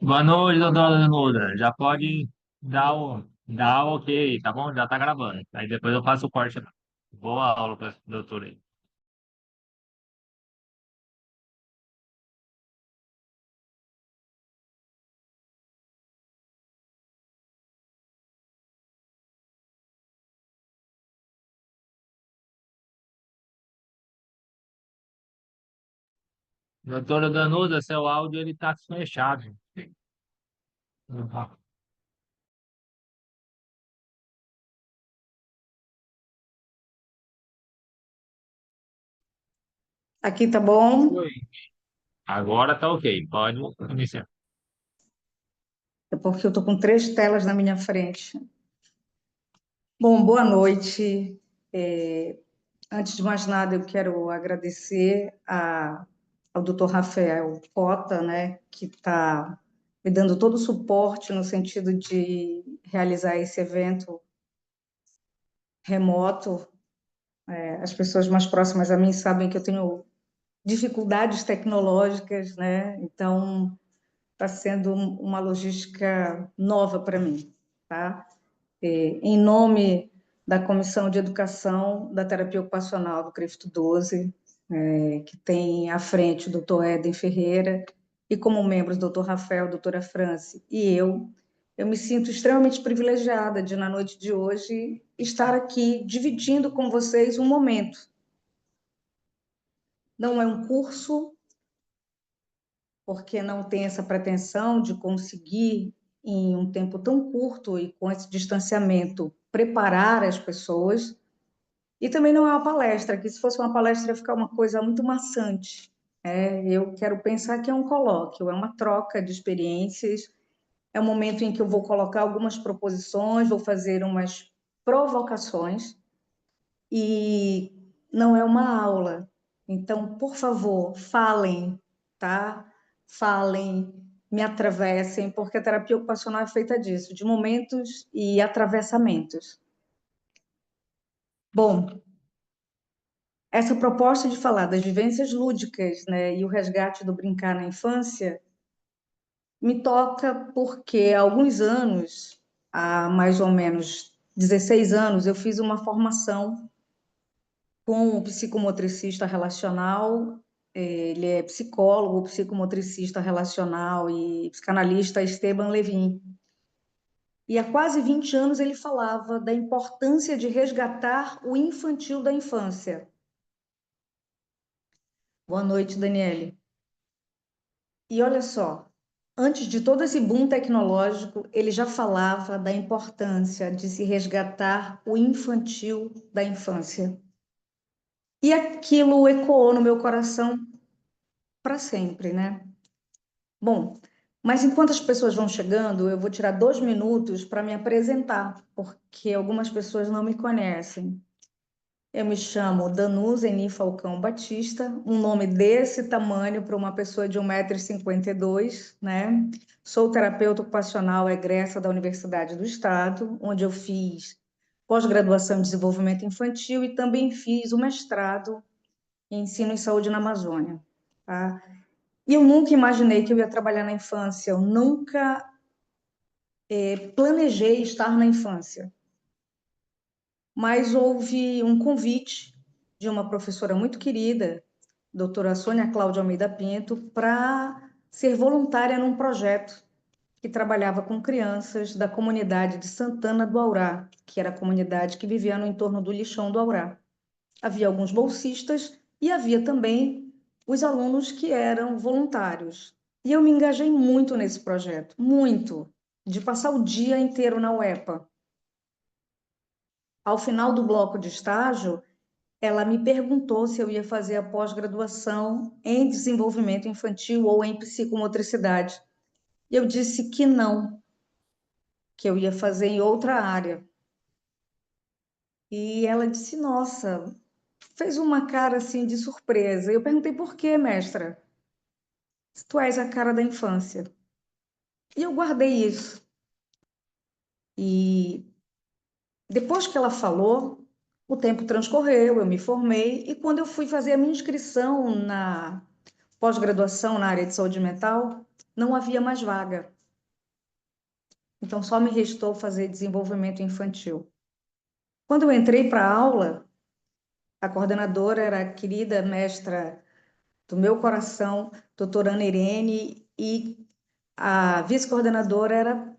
Boa noite, doutora Danuda. Já pode dar o ok, tá bom? Já tá gravando. Aí depois eu faço o corte lá. Boa aula para doutora aí. Doutora Danuda, seu áudio ele tá fechado. Aqui tá bom, Oi. Agora tá ok. Pode iniciar. é porque eu tô com três telas na minha frente. Bom, boa noite. Antes de mais nada, eu quero agradecer ao Dr. Rafael Cota, né, que está me dando todo o suporte no sentido de realizar esse evento remoto. As pessoas mais próximas a mim sabem que eu tenho dificuldades tecnológicas, né? Então, está sendo uma logística nova para mim, tá? Em nome da Comissão de Educação da Terapia Ocupacional do CRIFTO 12, que tem à frente o doutor Éden Ferreira, e como membros o doutor Rafael, a doutora France e eu me sinto extremamente privilegiada de, na noite de hoje, estar aqui dividindo com vocês um momento. Não é um curso, porque não tem essa pretensão de conseguir, em um tempo tão curto e com esse distanciamento, preparar as pessoas. E também não é uma palestra, que se fosse uma palestra ia ficar uma coisa muito maçante. Eu quero pensar que é um colóquio, é uma troca de experiências, é um momento em que eu vou colocar algumas proposições, vou fazer umas provocações, e não é uma aula. Então, por favor, falem, tá? Falem, me atravessem, porque a terapia ocupacional é feita disso, de momentos e atravessamentos. Bom, essa proposta de falar das vivências lúdicas, né, e o resgate do brincar na infância, me toca porque há alguns anos, há mais ou menos 16 anos, eu fiz uma formação com o psicomotricista relacional. Ele é psicólogo, psicomotricista relacional e psicanalista Esteban Levin. E há quase 20 anos ele falava da importância de resgatar o infantil da infância. Boa noite, Daniele. E olha só, antes de todo esse boom tecnológico, ele já falava da importância de se resgatar o infantil da infância. E aquilo ecoou no meu coração para sempre, né? Bom, mas enquanto as pessoas vão chegando, eu vou tirar 2 minutos para me apresentar, porque algumas pessoas não me conhecem. Eu me chamo Danusa Eni Falcão Batista, um nome desse tamanho para uma pessoa de 1,52 m, né? Sou terapeuta ocupacional egressa da Universidade do Estado, onde eu fiz pós-graduação em desenvolvimento infantil e também fiz o mestrado em ensino em saúde na Amazônia, tá? E eu nunca imaginei que eu ia trabalhar na infância, eu nunca planejei estar na infância. Mas houve um convite de uma professora muito querida, doutora Sônia Cláudia Almeida Pinto, para ser voluntária num projeto que trabalhava com crianças da comunidade de Santana do Aurá, que era a comunidade que vivia no entorno do lixão do Aurá. Havia alguns bolsistas e havia também os alunos que eram voluntários. E eu me engajei muito nesse projeto, muito, de passar o dia inteiro na UEPA. Ao final do bloco de estágio, ela me perguntou se eu ia fazer a pós-graduação em desenvolvimento infantil ou em psicomotricidade. Eu disse que não, que eu ia fazer em outra área. E ela disse: Nossa, fez uma cara assim de surpresa. Eu perguntei: Por quê, mestra? Tu és a cara da infância. E eu guardei isso. E depois que ela falou, o tempo transcorreu, eu me formei, e quando eu fui fazer a minha inscrição na pós-graduação na área de saúde mental, não havia mais vaga. Então, só me restou fazer desenvolvimento infantil. Quando eu entrei para a aula, a coordenadora era a querida mestra do meu coração, doutora Ana Irene, e a vice-coordenadora era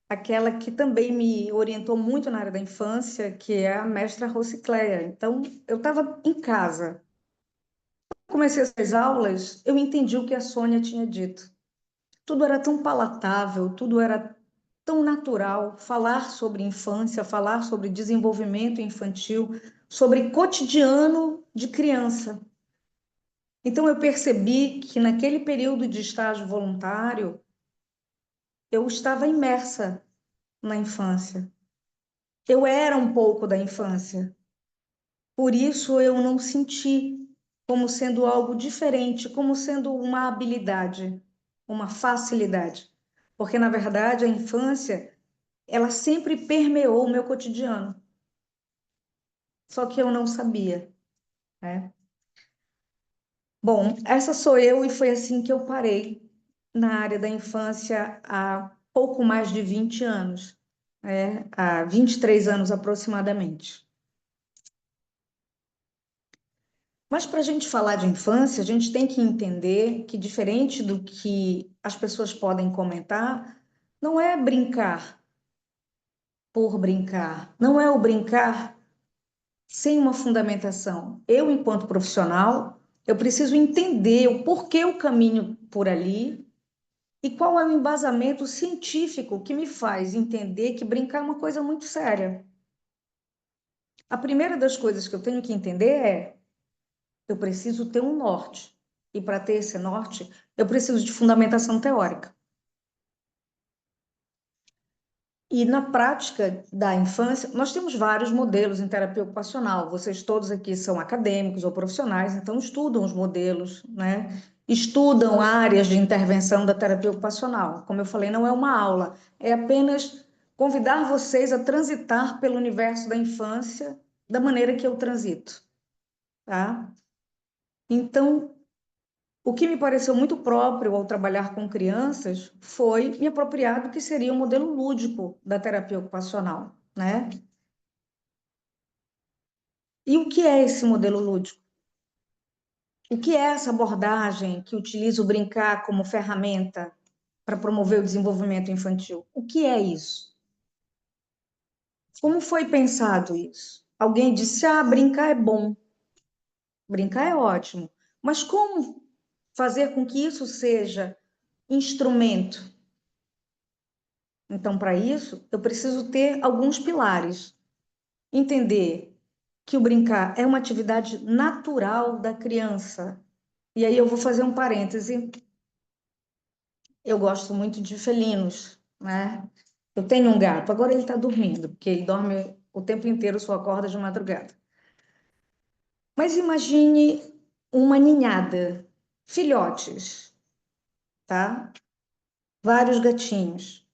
aquela que também me orientou muito na área da infância, que é a mestra Rosicléia. Então, eu estava em casa. Comecei as aulas, eu entendi o que a Sônia tinha dito. Tudo era tão palatável, tudo era tão natural. Falar sobre infância, falar sobre desenvolvimento infantil, sobre cotidiano de criança. Então, eu percebi que naquele período de estágio voluntário, eu estava imersa na infância. Eu era um pouco da infância. Por isso, eu não senti como sendo algo diferente, como sendo uma habilidade, uma facilidade. Porque, na verdade, a infância, ela sempre permeou o meu cotidiano. Só que eu não sabia, né? Bom, essa sou eu e foi assim que eu parei na área da infância há pouco mais de 20 anos, né? Há 23 anos aproximadamente. Mas para a gente falar de infância, a gente tem que entender que, diferente do que as pessoas podem comentar, não é brincar por brincar, não é o brincar sem uma fundamentação. Eu, enquanto profissional, eu preciso entender o porquê eu caminho por ali e qual é o embasamento científico que me faz entender que brincar é uma coisa muito séria. A primeira das coisas que eu tenho que entender é: eu preciso ter um norte. E para ter esse norte, eu preciso de fundamentação teórica. E na prática da infância, nós temos vários modelos em terapia ocupacional. Vocês todos aqui são acadêmicos ou profissionais, então estudam os modelos, né? Estudam áreas de intervenção da terapia ocupacional. Como eu falei, não é uma aula, é apenas convidar vocês a transitar pelo universo da infância da maneira que eu transito, tá? Então, o que me pareceu muito próprio ao trabalhar com crianças foi me apropriar do que seria o modelo lúdico da terapia ocupacional, né? E o que é esse modelo lúdico? O que é essa abordagem que utiliza o brincar como ferramenta para promover o desenvolvimento infantil? O que é isso? Como foi pensado isso? Alguém disse: ah, brincar é bom, brincar é ótimo, mas como fazer com que isso seja instrumento? Então, para isso, eu preciso ter alguns pilares. Entender que o brincar é uma atividade natural da criança. E aí eu vou fazer um parêntese. Eu gosto muito de felinos, né? Eu tenho um gato, agora ele está dormindo, porque ele dorme o tempo inteiro, só acorda de madrugada. Mas imagine uma ninhada, filhotes, tá? Vários gatinhos.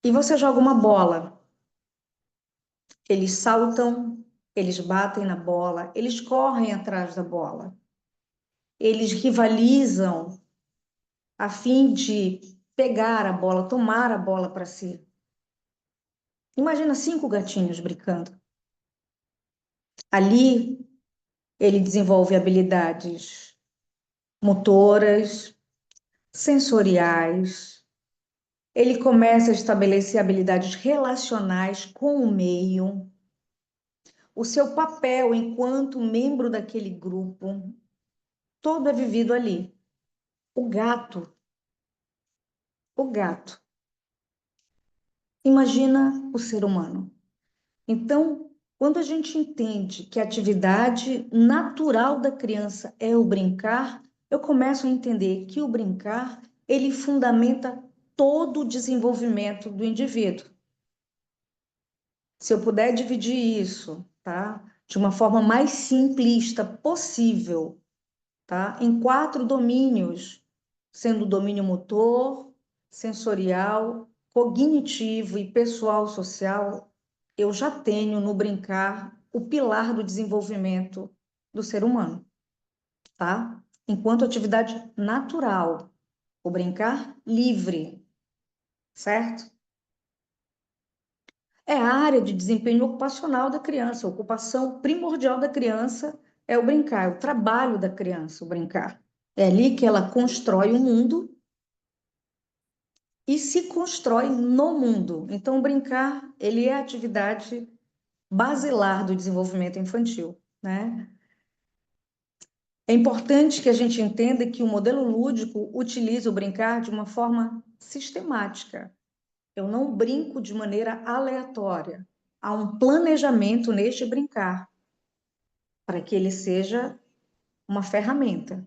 E você joga uma bola. Eles saltam, eles batem na bola, eles correm atrás da bola. Eles rivalizam a fim de pegar a bola, tomar a bola para si. Imagina 5 gatinhos brincando. Ali, ele desenvolve habilidades motoras, sensoriais, ele começa a estabelecer habilidades relacionais com o meio, o seu papel enquanto membro daquele grupo, todo é vivido ali. O gato, o gato. Imagina o ser humano. Então, quando a gente entende que a atividade natural da criança é o brincar, eu começo a entender que o brincar, ele fundamenta todo o desenvolvimento do indivíduo. Se eu puder dividir isso, tá, de uma forma mais simplista possível, tá, em 4 domínios, sendo o domínio motor, sensorial, cognitivo e pessoal social, eu já tenho no brincar o pilar do desenvolvimento do ser humano, tá? enquanto atividade natural, o brincar livre, certo? É a área de desempenho ocupacional da criança, a ocupação primordial da criança é o brincar, é o trabalho da criança, o brincar. É ali que ela constrói o mundo e se constrói no mundo. Então, o brincar, ele é a atividade basilar do desenvolvimento infantil, né? É importante que a gente entenda que o modelo lúdico utiliza o brincar de uma forma sistemática. Eu não brinco de maneira aleatória. Há um planejamento neste brincar para que ele seja uma ferramenta.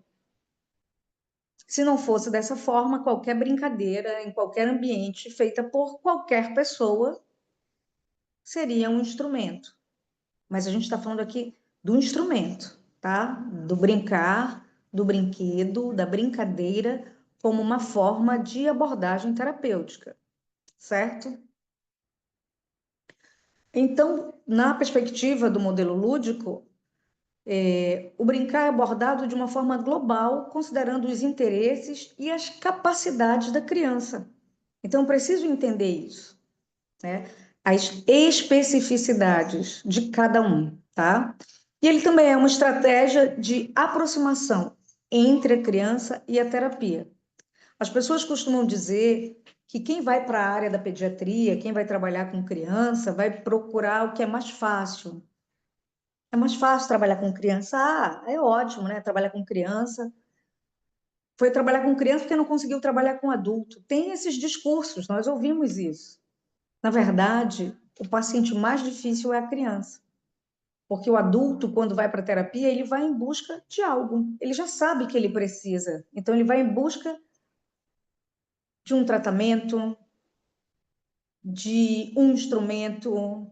Se não fosse dessa forma, qualquer brincadeira, em qualquer ambiente, feita por qualquer pessoa, seria um instrumento. Mas a gente está falando aqui do instrumento, tá? Do brincar, do brinquedo, da brincadeira, como uma forma de abordagem terapêutica, certo? Então, na perspectiva do modelo lúdico, o brincar é abordado de uma forma global, considerando os interesses e as capacidades da criança. Então, preciso entender isso, né? As especificidades de cada um, tá? E ele também é uma estratégia de aproximação entre a criança e a terapia. As pessoas costumam dizer que quem vai para a área da pediatria, quem vai trabalhar com criança, vai procurar o que é mais fácil. É mais fácil trabalhar com criança. Ah, é ótimo, né? Trabalhar com criança. Foi trabalhar com criança porque não conseguiu trabalhar com adulto. Tem esses discursos, nós ouvimos isso. Na verdade, o paciente mais difícil é a criança. Porque o adulto, quando vai para a terapia, ele vai em busca de algo. Ele já sabe que ele precisa. Então, ele vai em busca de um tratamento, de um instrumento,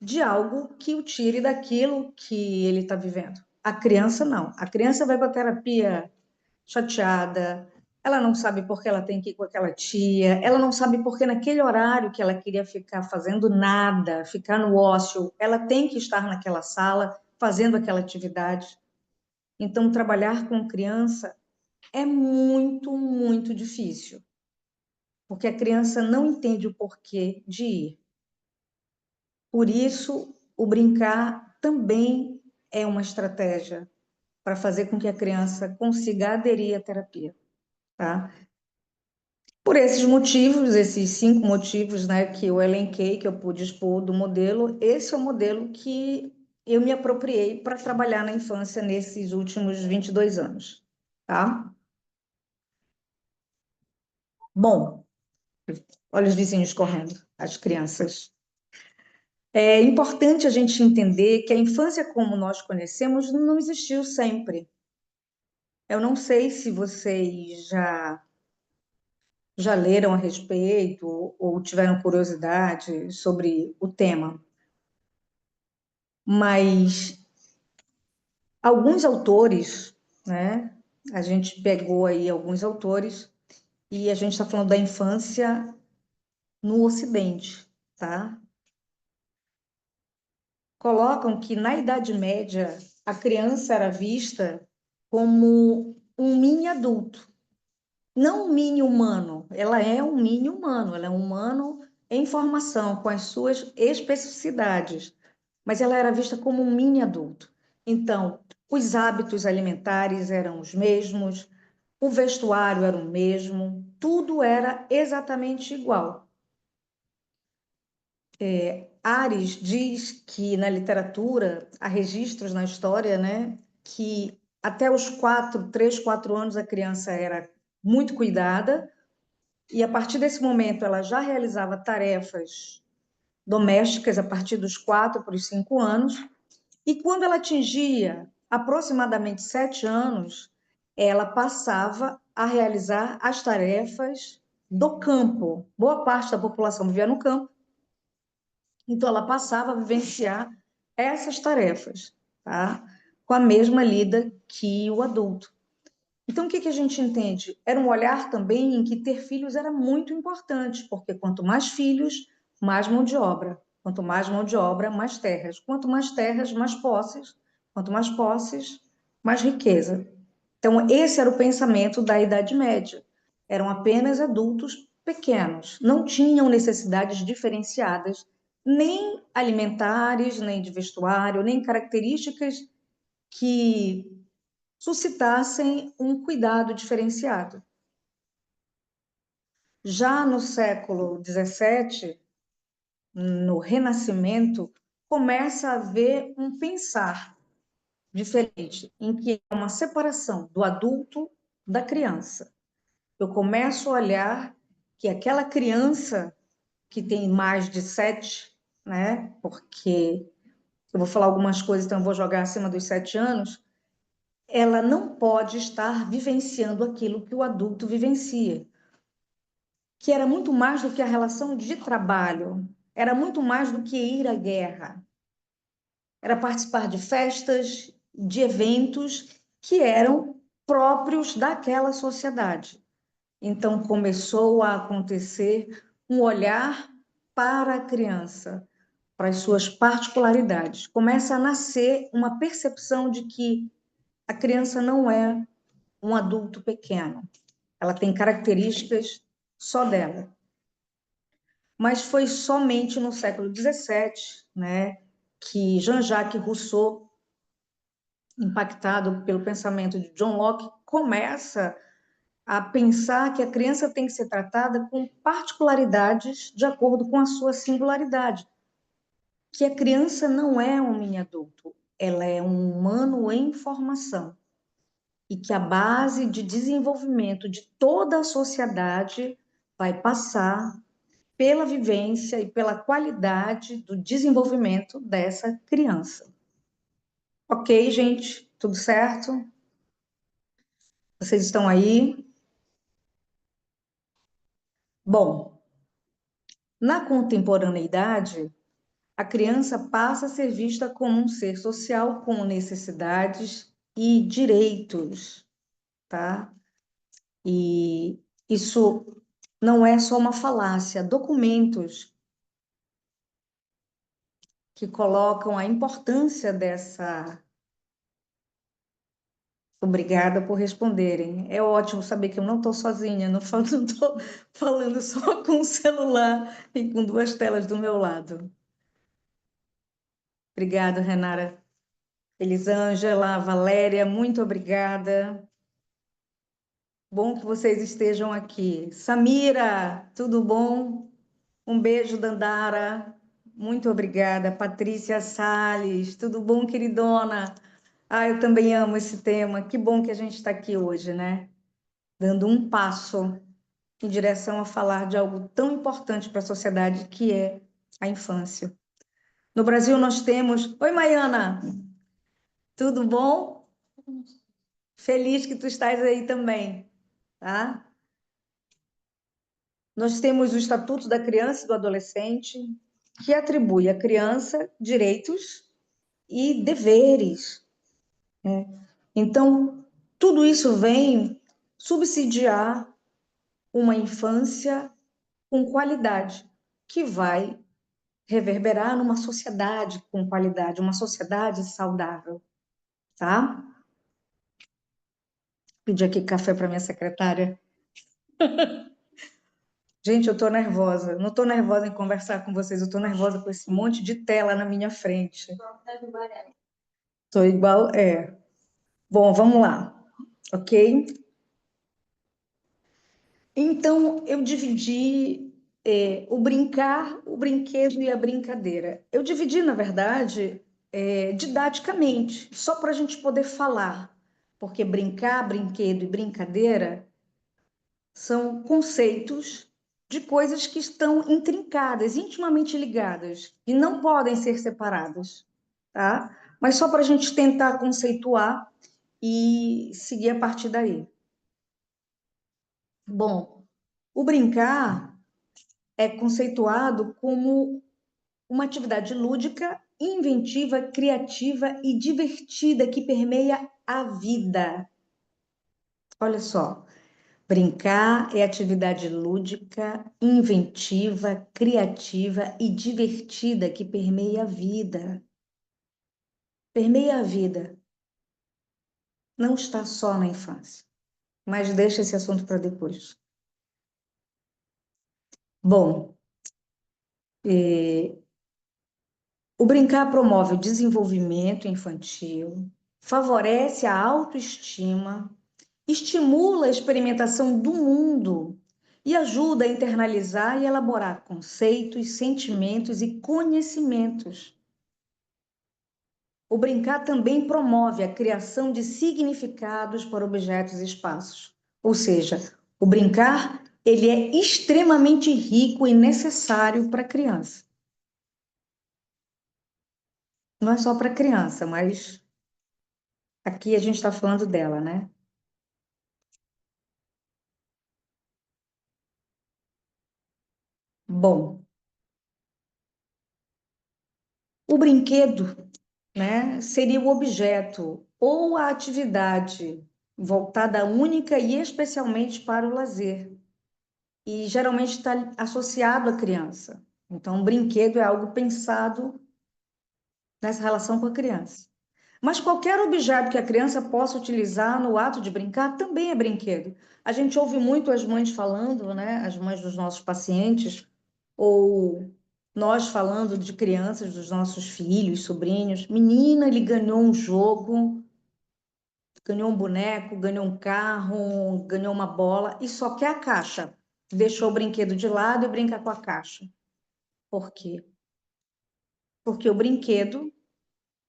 de algo que o tire daquilo que ele está vivendo. A criança não. A criança vai para a terapia chateada, ela não sabe por que ela tem que ir com aquela tia, ela não sabe por que naquele horário que ela queria ficar fazendo nada, ficar no ócio, ela tem que estar naquela sala fazendo aquela atividade. Então, trabalhar com criança é muito, muito difícil, porque a criança não entende o porquê de ir. Por isso, o brincar também é uma estratégia para fazer com que a criança consiga aderir à terapia, tá? Por esses motivos, esses 5 motivos, né, que eu elenquei, que eu pude expor do modelo, esse é o modelo que eu me apropriei para trabalhar na infância nesses últimos 22 anos, tá? Bom, olha os vizinhos correndo, as crianças. É importante a gente entender que a infância como nós conhecemos não existiu sempre. Eu não sei se vocês já leram a respeito ou tiveram curiosidade sobre o tema, mas alguns autores, né? A gente pegou aí alguns autores e a gente está falando da infância no Ocidente, tá? Colocam que na Idade Média a criança era vista como um mini adulto, não um mini humano. Ela é um mini humano, ela é um humano em formação, com as suas especificidades, mas ela era vista como um mini adulto. Então, os hábitos alimentares eram os mesmos, o vestuário era o mesmo, tudo era exatamente igual. Ares diz que na literatura há registros na história, né, que até os 3, 4 anos a criança era muito cuidada e a partir desse momento ela já realizava tarefas domésticas a partir dos 4 para os 5 anos. E quando ela atingia aproximadamente 7 anos, ela passava a realizar as tarefas do campo. Boa parte da população vivia no campo, então ela passava a vivenciar essas tarefas, tá? Com a mesma lida que o adulto. Então, o que a gente entende? Era um olhar também em que ter filhos era muito importante, porque quanto mais filhos, mais mão de obra. Quanto mais mão de obra, mais terras. Quanto mais terras, mais posses. Quanto mais posses, mais riqueza. Então, esse era o pensamento da Idade Média. Eram apenas adultos pequenos, não tinham necessidades diferenciadas, nem alimentares, nem de vestuário, nem características que suscitassem um cuidado diferenciado. Já no século XVII, no Renascimento, começa a haver um pensar diferente, em que é uma separação do adulto da criança. Eu começo a olhar que aquela criança que tem mais de 7, né? Porque eu vou falar algumas coisas, então eu vou jogar acima dos 7 anos, ela não pode estar vivenciando aquilo que o adulto vivencia, que era muito mais do que a relação de trabalho, era muito mais do que ir à guerra, era participar de festas, de eventos que eram próprios daquela sociedade. Então começou a acontecer um olhar para a criança, para as suas particularidades. Começa a nascer uma percepção de que a criança não é um adulto pequeno, ela tem características só dela. Mas foi somente no século XVII, né, que Jean-Jacques Rousseau, impactado pelo pensamento de John Locke, começa a pensar que a criança tem que ser tratada com particularidades de acordo com a sua singularidade, que a criança não é um mini adulto, ela é um humano em formação e que a base de desenvolvimento de toda a sociedade vai passar pela vivência e pela qualidade do desenvolvimento dessa criança. Ok, gente? Tudo certo? Vocês estão aí? Bom, na contemporaneidade, a criança passa a ser vista como um ser social com necessidades e direitos, tá? E isso não é só uma falácia. Documentos que colocam a importância dessa. Obrigada por responderem. É ótimo saber que eu não estou sozinha, não estou falando só com o celular e com duas telas do meu lado. Obrigada, Renara. Elisângela, Valéria, muito obrigada. Bom que vocês estejam aqui. Samira, tudo bom? Um beijo, Dandara. Muito obrigada. Patrícia Salles, tudo bom, queridona? Ah, eu também amo esse tema. Que bom que a gente está aqui hoje, né? Dando um passo em direção a falar de algo tão importante para a sociedade que é a infância. No Brasil nós temos... Oi, Maiana, tudo bom? Feliz que tu estás aí também, tá? Nós temos o Estatuto da Criança e do Adolescente, que atribui à criança direitos e deveres, né? Então, tudo isso vem subsidiar uma infância com qualidade, que vai reverberar numa sociedade com qualidade, uma sociedade saudável, tá? Pedi aqui café para minha secretária. Gente, eu tô nervosa. Não tô nervosa em conversar com vocês, eu tô nervosa com esse monte de tela na minha frente. Tô igual, é. Bom, vamos lá, ok? Então, eu dividi o brincar, o brinquedo e a brincadeira. Eu dividi, na verdade, didaticamente, só para a gente poder falar, porque brincar, brinquedo e brincadeira são conceitos de coisas que estão intrincadas, intimamente ligadas, e não podem ser separadas, tá? Mas só para a gente tentar conceituar e seguir a partir daí. Bom, o brincar é conceituado como uma atividade lúdica, inventiva, criativa e divertida que permeia a vida. Olha só, brincar é atividade lúdica, inventiva, criativa e divertida que permeia a vida. Permeia a vida. não está só na infância. Mas deixa esse assunto para depois. Bom, o brincar promove o desenvolvimento infantil, favorece a autoestima, estimula a experimentação do mundo e ajuda a internalizar e elaborar conceitos, sentimentos e conhecimentos. O brincar também promove a criação de significados para objetos e espaços. Ou seja, o brincar, ele é extremamente rico e necessário para a criança. Não é só para a criança, mas aqui a gente está falando dela, né? Bom, o brinquedo, né, seria o objeto ou a atividade voltada única e especialmente para o lazer. E geralmente está associado à criança. Então, o brinquedo é algo pensado nessa relação com a criança. Mas qualquer objeto que a criança possa utilizar no ato de brincar também é brinquedo. A gente ouve muito as mães falando, né, as mães dos nossos pacientes, ou nós falando de crianças, dos nossos filhos, sobrinhos. Menina, ele ganhou um jogo, ganhou um boneco, ganhou um carro, ganhou uma bola e só quer a caixa. Deixou o brinquedo de lado e brinca com a caixa. Por quê? Porque o brinquedo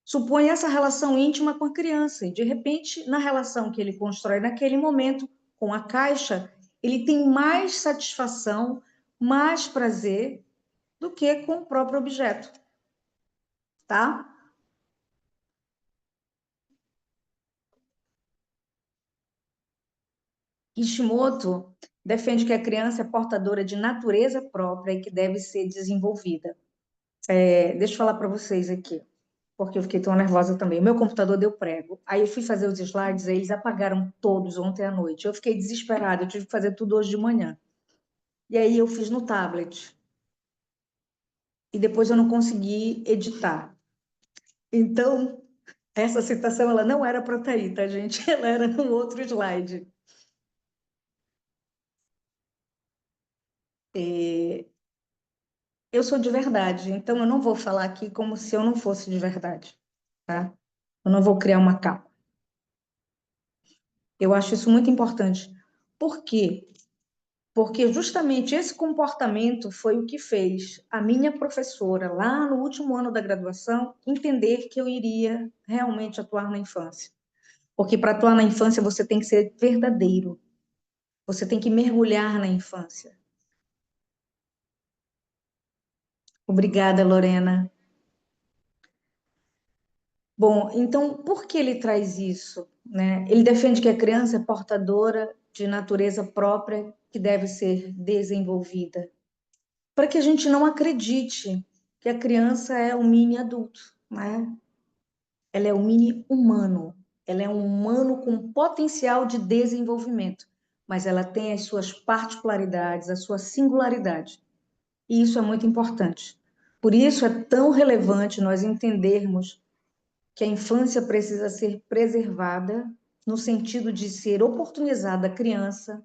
supõe essa relação íntima com a criança e, de repente, na relação que ele constrói naquele momento com a caixa, ele tem mais satisfação, mais prazer do que com o próprio objeto, tá? Kishimoto defende que a criança é portadora de natureza própria e que deve ser desenvolvida. Deixa eu falar para vocês aqui, porque eu fiquei tão nervosa também. O meu computador deu prego. Aí eu fui fazer os slides, aí eles apagaram todos ontem à noite. Eu fiquei desesperada, eu tive que fazer tudo hoje de manhã. E aí eu fiz no tablet. E depois eu não consegui editar. Então, essa citação ela não era para estar aí, tá, gente? Ela era no outro slide. É, eu sou de verdade, então eu não vou falar aqui como se eu não fosse de verdade, tá? Eu não vou criar uma capa. Eu acho isso muito importante. Por quê? Porque justamente esse comportamento foi o que fez a minha professora, lá no último ano da graduação, entender que eu iria realmente atuar na infância. Porque para atuar na infância você tem que ser verdadeiro, você tem que mergulhar na infância. Obrigada, Lorena. Bom, então por que ele traz isso, né? Ele defende que a criança é portadora de natureza própria que deve ser desenvolvida, para que a gente não acredite que a criança é um mini adulto, né? Ela é um mini humano, ela é um humano com potencial de desenvolvimento, mas ela tem as suas particularidades, a sua singularidade. E isso é muito importante. Por isso é tão relevante nós entendermos que a infância precisa ser preservada no sentido de ser oportunizada a criança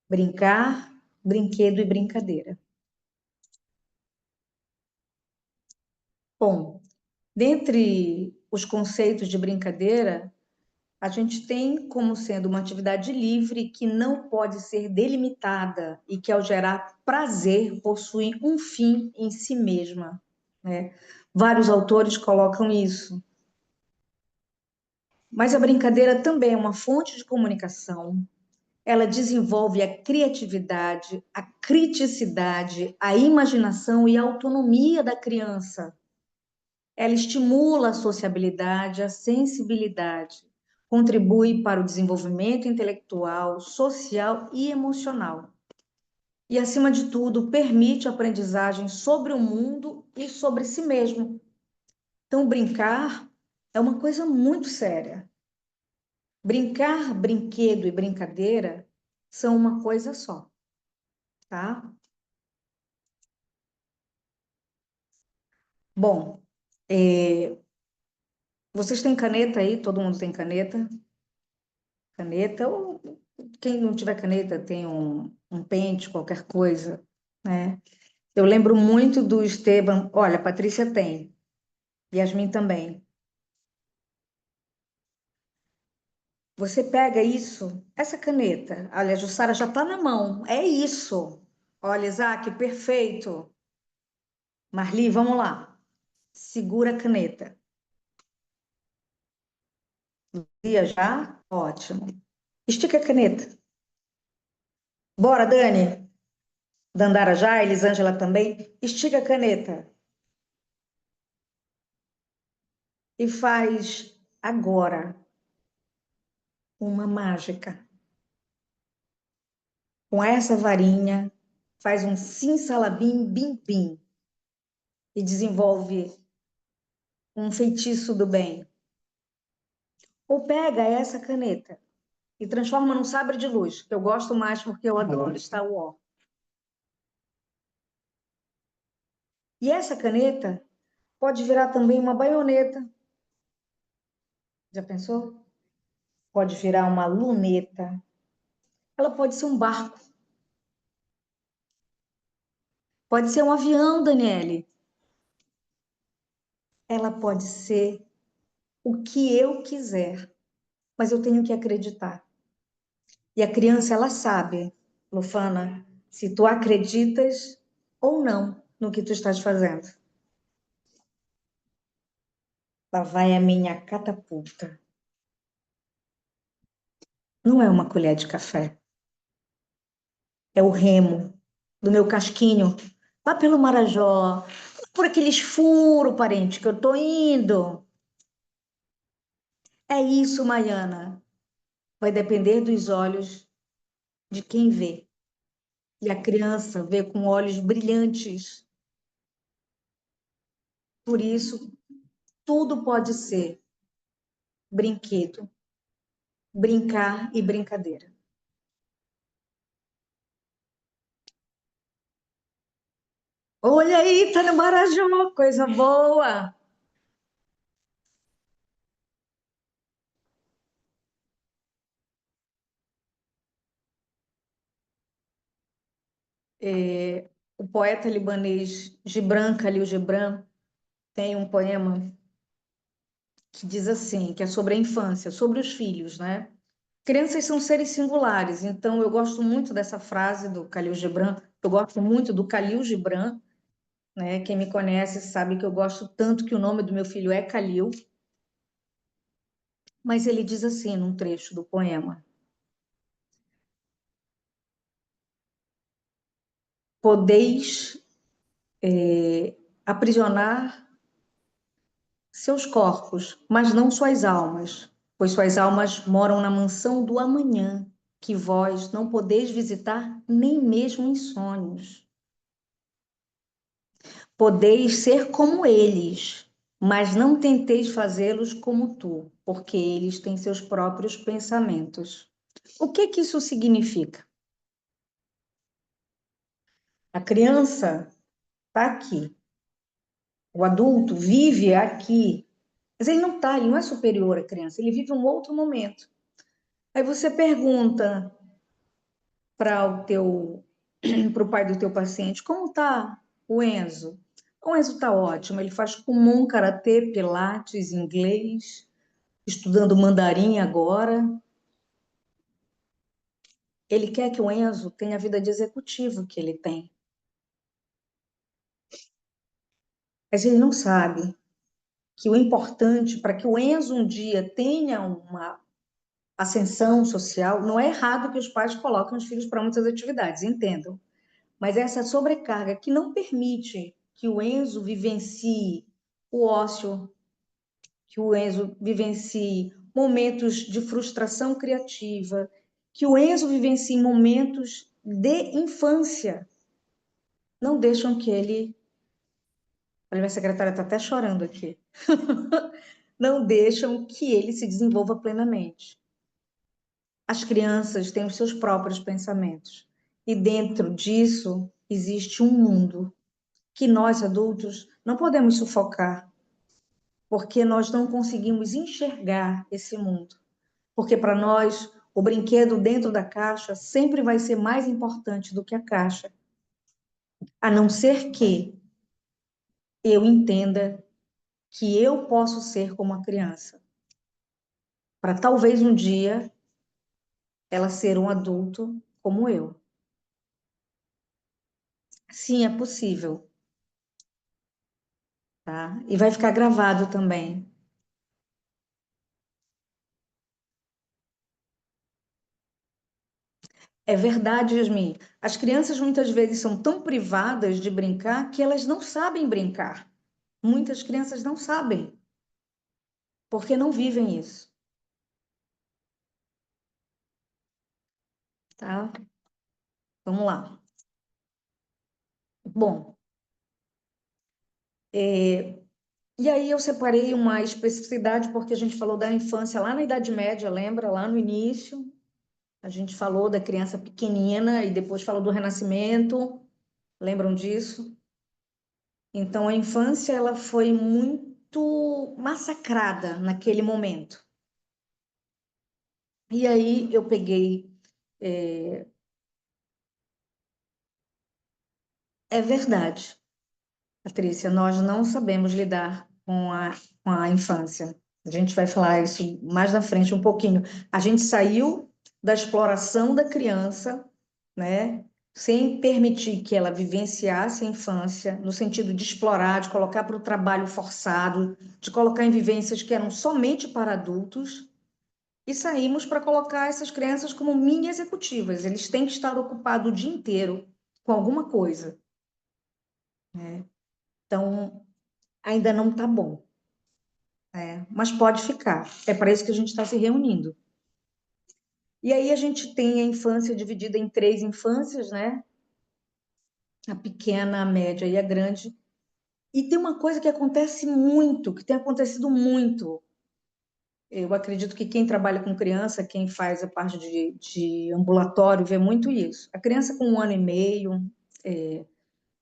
brincar, brinquedo e brincadeira. Bom, dentre os conceitos de brincadeira, a gente tem como sendo uma atividade livre que não pode ser delimitada e que, ao gerar prazer, possui um fim em si mesma, né? Vários autores colocam isso. Mas a brincadeira também é uma fonte de comunicação. Ela desenvolve a criatividade, a criticidade, a imaginação e a autonomia da criança. Ela estimula a sociabilidade, a sensibilidade, contribui para o desenvolvimento intelectual, social e emocional. E, acima de tudo, permite aprendizagem sobre o mundo e sobre si mesmo. Então, brincar é uma coisa muito séria. Brincar, brinquedo e brincadeira são uma coisa só, tá? Bom, vocês têm caneta aí? Todo mundo tem caneta? caneta, ou quem não tiver caneta tem um pente, qualquer coisa, né? Eu lembro muito do Esteban, olha, a Patrícia tem, Yasmin também. Você pega isso, essa caneta, olha, a Jussara já está na mão, é isso. Olha, Isaac, perfeito. Marli, vamos lá. Segura a caneta. Dia já? Ótimo. Estica a caneta. Bora, Dani. Dandara já, Elisângela também. Estica a caneta. E faz agora uma mágica. Com essa varinha, faz um sim-salabim, bim-bim. E desenvolve um feitiço do bem. Ou pega essa caneta e transforma num sabre de luz, que eu gosto mais porque eu adoro Star Wars. E essa caneta pode virar também uma baioneta. Já pensou? Pode virar uma luneta. Ela pode ser um barco. Pode ser um avião, Daniele. Ela pode ser o que eu quiser, mas eu tenho que acreditar. E a criança, ela sabe, Lufana, se tu acreditas ou não no que tu estás fazendo. Lá vai a minha catapulta. Não é uma colher de café. É o remo do meu casquinho, lá pelo Marajó, por aqueles furos, parente, que eu tô indo. É isso, Maiana. Vai depender dos olhos de quem vê. E a criança vê com olhos brilhantes. Por isso, tudo pode ser brinquedo, brincar e brincadeira. Olha aí, tá no Marajó, coisa boa. O poeta libanês Gibran Khalil Gibran tem um poema que diz assim, que é sobre a infância, sobre os filhos, né? Crianças são seres singulares, então eu gosto muito dessa frase do Khalil Gibran, eu gosto muito do Khalil Gibran, né? Quem me conhece sabe que eu gosto tanto que o nome do meu filho é Khalil, mas ele diz assim num trecho do poema: podeis aprisionar seus corpos, mas não suas almas, pois suas almas moram na mansão do amanhã, que vós não podeis visitar nem mesmo em sonhos. Podeis ser como eles, mas não tenteis fazê-los como tu, porque eles têm seus próprios pensamentos. O que que isso significa? A criança está aqui, o adulto vive aqui, mas ele não está, ele não é superior à criança, ele vive um outro momento. Aí você pergunta para o teu, para o pai do teu paciente, como está o Enzo? O Enzo está ótimo, ele faz Kumon, Karatê, Pilates, inglês, estudando mandarim agora. Ele quer que o Enzo tenha a vida de executivo que ele tem. Mas ele não sabe que o importante para que o Enzo um dia tenha uma ascensão social, não é errado que os pais coloquem os filhos para muitas atividades, entendam. Mas essa sobrecarga que não permite que o Enzo vivencie o ócio, que o Enzo vivencie momentos de frustração criativa, que o Enzo vivencie momentos de infância, não deixam que ele. Olha, minha secretária está até chorando aqui. Não deixam que ele se desenvolva plenamente. As crianças têm os seus próprios pensamentos. E dentro disso existe um mundo que nós adultos não podemos sufocar, porque nós não conseguimos enxergar esse mundo. Porque para nós O brinquedo dentro da caixa sempre vai ser mais importante do que a caixa, a não ser que eu entenda que eu posso ser como a criança, para talvez um dia ela ser um adulto como eu. Sim, é possível, tá? E vai ficar gravado também. É verdade, Yasmin. As crianças muitas vezes são tão privadas de brincar que elas não sabem brincar. Muitas crianças não sabem, porque não vivem isso, tá? Vamos lá. Bom, e aí eu separei uma especificidade porque a gente falou da infância lá na Idade Média, lembra? Lá no início, a gente falou da criança pequenina e depois falou do Renascimento, lembram disso? Então a infância ela foi muito massacrada naquele momento. E aí eu peguei, é verdade, Patrícia, nós não sabemos lidar com a infância. A gente vai falar isso mais na frente um pouquinho. A gente saiu da exploração da criança, né? Sem permitir que ela vivenciasse a infância, no sentido de explorar, de colocar para o trabalho forçado, de colocar em vivências que eram somente para adultos, e saímos para colocar essas crianças como mini executivas. Eles têm que estar ocupados o dia inteiro com alguma coisa, né? Então, ainda não está bom, né? Mas pode ficar. É para isso que a gente está se reunindo. E aí a gente tem a infância dividida em três infâncias, né? A pequena, a média e a grande. E tem uma coisa que acontece muito, que tem acontecido muito. Eu acredito que quem trabalha com criança, quem faz a parte de ambulatório, vê muito isso. A criança com 1 ano e meio,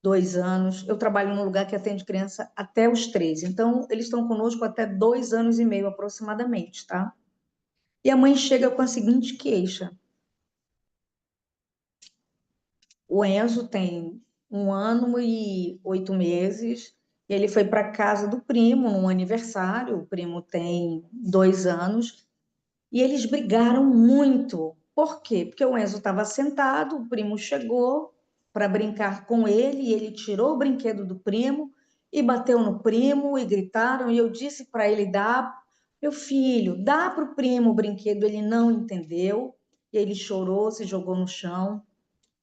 2 anos, eu trabalho num lugar que atende criança até os 3. Então, eles estão conosco até 2 anos e meio aproximadamente, tá? E a mãe chega com a seguinte queixa: o Enzo tem 1 ano e 8 meses, e ele foi para casa do primo num aniversário, o primo tem 2 anos, e eles brigaram muito. Por quê? Porque o Enzo estava sentado, o primo chegou para brincar com ele, e ele tirou o brinquedo do primo e bateu no primo e gritaram. E eu disse para ele dar, meu filho, dá para o primo o brinquedo. Ele não entendeu, e ele chorou, se jogou no chão.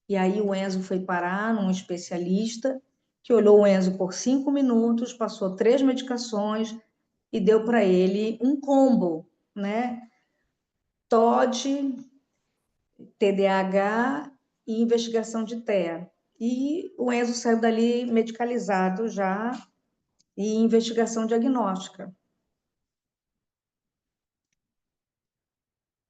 E aí o Enzo foi parar num especialista que olhou o Enzo por 5 minutos, passou 3 medicações e deu para ele um combo, né? TOD, TDAH e investigação de TEA. E o Enzo saiu dali medicalizado já e em investigação diagnóstica.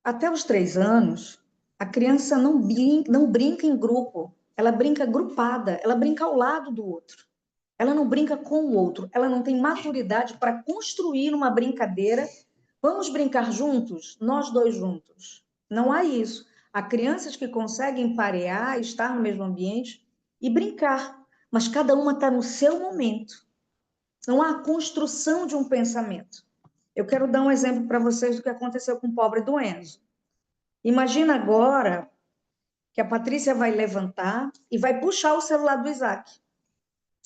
Até os 3 anos, a criança não brinca em grupo, ela brinca agrupada, ela brinca ao lado do outro. Ela não brinca com o outro, ela não tem maturidade para construir uma brincadeira. Vamos brincar juntos? Nós dois juntos. Não há isso. Há crianças que conseguem parear, estar no mesmo ambiente e brincar, mas cada uma está no seu momento. Não há construção de um pensamento. Eu quero dar um exemplo para vocês do que aconteceu com o pobre do Enzo. Imagina agora que a Patrícia vai levantar e vai puxar o celular do Isaac.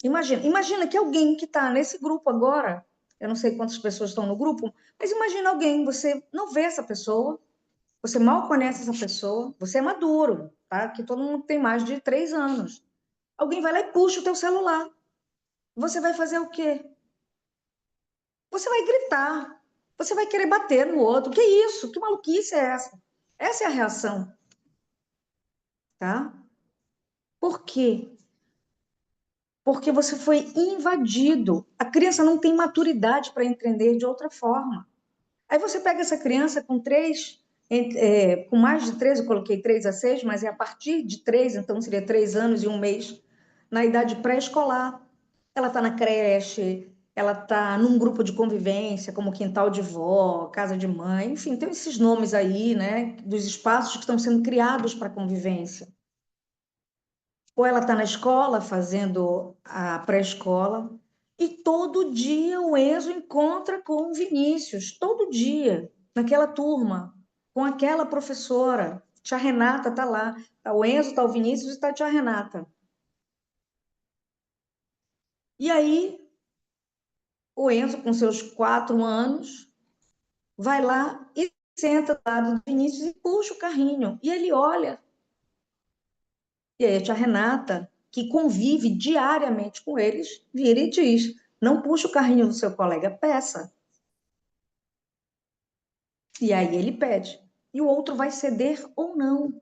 Imagina que alguém que está nesse grupo agora, eu não sei quantas pessoas estão no grupo, mas imagina alguém, você não vê essa pessoa, você mal conhece essa pessoa, você é maduro, tá? Que todo mundo tem mais de 3 anos. Alguém vai lá e puxa o teu celular. Você vai fazer o quê? Você vai gritar, você vai querer bater no outro. Que isso? Que maluquice é essa? Essa é a reação, tá? Por quê? Porque você foi invadido. A criança não tem maturidade para entender de outra forma. Aí você pega essa criança com três, com mais de 3, eu coloquei 3 a 6, mas é a partir de 3, então seria 3 anos e 1 mês, na idade pré-escolar. Ela está na creche, ela está num grupo de convivência, como quintal de vó, casa de mãe, enfim, tem esses nomes aí, né, dos espaços que estão sendo criados para convivência. Ou ela está na escola fazendo a pré-escola, e todo dia o Enzo encontra com o Vinícius, todo dia, naquela turma, com aquela professora. Tia Renata está lá. Tá o Enzo, está o Vinícius e está a tia Renata. E aí, o Enzo, com seus 4 anos, vai lá e senta do lado do Vinícius e puxa o carrinho. E ele olha. E aí a tia Renata, que convive diariamente com eles, vira e diz: não puxa o carrinho do seu colega, peça. E aí ele pede. E o outro vai ceder ou não.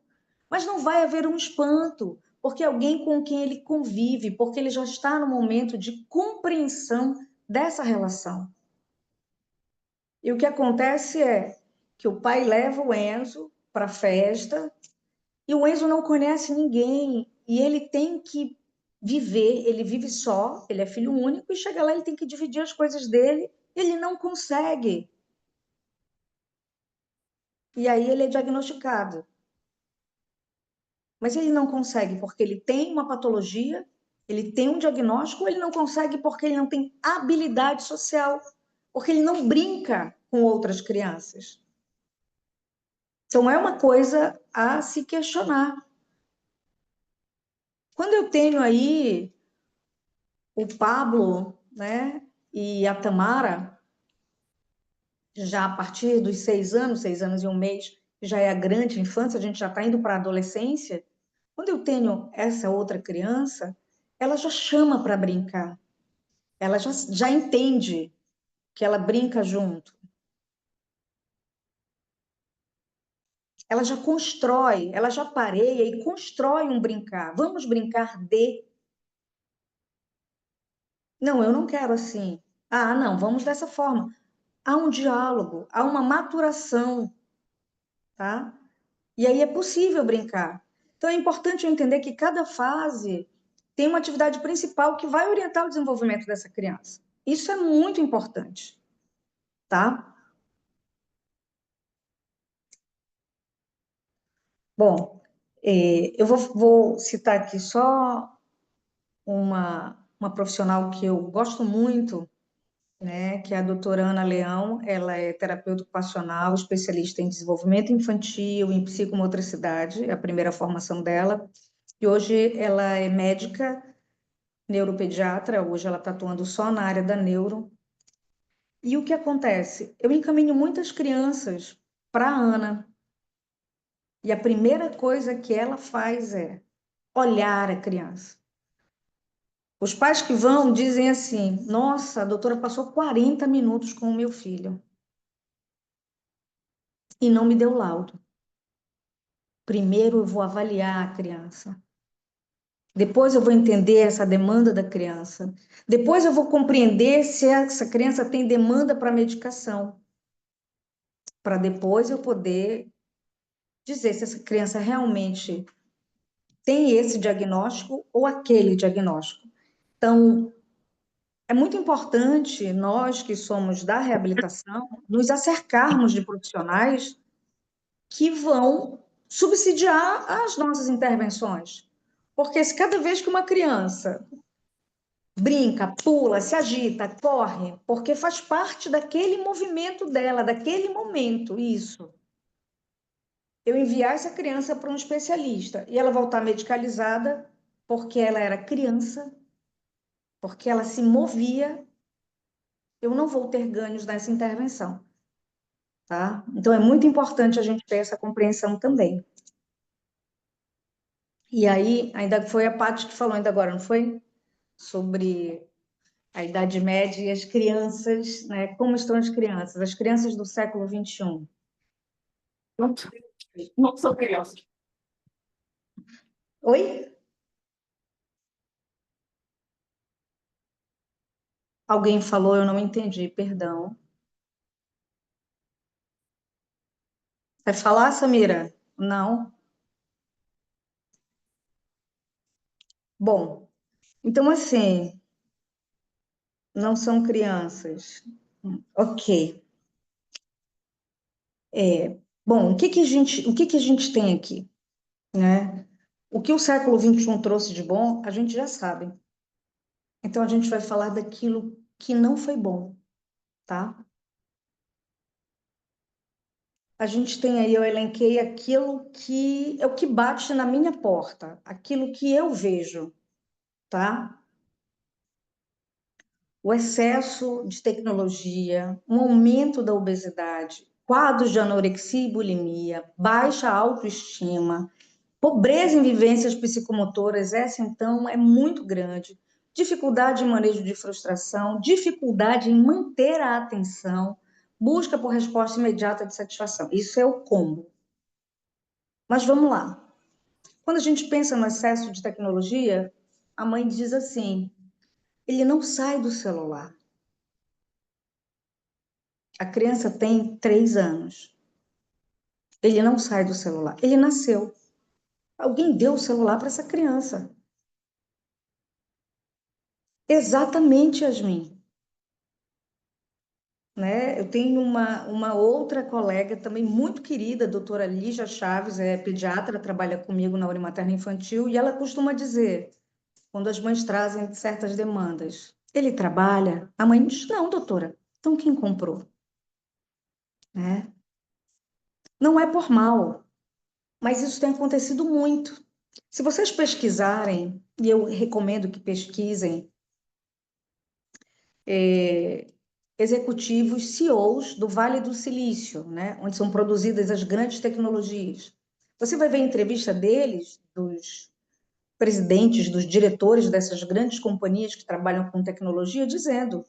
Mas não vai haver um espanto, porque alguém com quem ele convive, porque ele já está no momento de compreensão dessa relação. E o que acontece é que o pai leva o Enzo para a festa e o Enzo não conhece ninguém e ele tem que viver, ele vive só, ele é filho único e chega lá, ele tem que dividir as coisas dele, ele não consegue. E aí ele é diagnosticado. Mas ele não consegue porque ele tem uma patologia, ele tem um diagnóstico, ou ele não consegue porque ele não tem habilidade social, porque ele não brinca com outras crianças. Então é uma coisa a se questionar. Quando eu tenho aí o Pablo, né, e a Tamara, já a partir dos 6 anos, 6 anos e 1 mês, já é a grande infância, a gente já está indo para a adolescência. Quando eu tenho essa outra criança, ela já chama para brincar, ela já entende que ela brinca junto, ela já constrói, ela já pareia e constrói um brincar. Vamos brincar de. Não, eu não quero assim. Ah, não, vamos dessa forma. Há um diálogo, há uma maturação, tá? E aí é possível brincar. Então é importante eu entender que cada fase tem uma atividade principal que vai orientar o desenvolvimento dessa criança. Isso é muito importante, tá? Bom, eu vou citar aqui só uma profissional que eu gosto muito, né, que é a doutora Ana Leão. Ela é terapeuta ocupacional, especialista em desenvolvimento infantil, em psicomotricidade, é a primeira formação dela. E hoje ela é médica neuropediatra, hoje ela está atuando só na área da neuro. E o que acontece? Eu encaminho muitas crianças para a Ana. E a primeira coisa que ela faz é olhar a criança. Os pais que vão dizem assim: nossa, a doutora passou 40 minutos com o meu filho e não me deu laudo. Primeiro eu vou avaliar a criança. Depois eu vou entender essa demanda da criança. Depois eu vou compreender se essa criança tem demanda para medicação. Para depois eu poder dizer se essa criança realmente tem esse diagnóstico ou aquele diagnóstico. Então, é muito importante nós que somos da reabilitação nos acercarmos de profissionais que vão subsidiar as nossas intervenções. Porque se cada vez que uma criança brinca, pula, se agita, corre, porque faz parte daquele movimento dela, daquele momento, isso. Eu enviar essa criança para um especialista e ela voltar medicalizada porque ela era criança, porque ela se movia, eu não vou ter ganhos nessa intervenção, tá? Então é muito importante a gente ter essa compreensão também. E aí, ainda foi a Paty que falou ainda agora, não foi? Sobre a Idade Média e as crianças, né? Como estão as crianças do século XXI. Não, não sou criança. Oi? Alguém falou, eu não entendi, perdão. Vai falar, Samira? Não? Bom, então assim, Não são crianças. Ok. Bom, o que que a gente tem aqui, né? O que o século XXI trouxe de bom, a gente já sabe. Então, a gente vai falar daquilo que não foi bom, tá? A gente tem aí, eu elenquei aquilo que é o que bate na minha porta, aquilo que eu vejo, tá? O excesso de tecnologia, um aumento da obesidade, quadros de anorexia e bulimia, baixa autoestima, pobreza em vivências psicomotoras, essa então é muito grande. Dificuldade em manejo de frustração, dificuldade em manter a atenção, busca por resposta imediata de satisfação. Isso é o combo. Mas vamos lá. Quando a gente pensa no excesso de tecnologia, a mãe diz assim: ele não sai do celular. A criança tem 3 anos. Ele não sai do celular. Ele nasceu. Alguém deu o celular para essa criança. Exatamente, Yasmin. Né? Eu tenho uma outra colega também muito querida, a doutora Lígia Chaves, é pediatra, trabalha comigo na Unimaterna Infantil, e ela costuma dizer, quando as mães trazem certas demandas, ele trabalha? A mãe diz, não, doutora, então quem comprou? Né? Não é por mal, mas isso tem acontecido muito. Se vocês pesquisarem, e eu recomendo que pesquisem, executivos, CEOs do Vale do Silício, né, onde são produzidas as grandes tecnologias. Você vai ver entrevista deles, dos presidentes, dos diretores dessas grandes companhias que trabalham com tecnologia, dizendo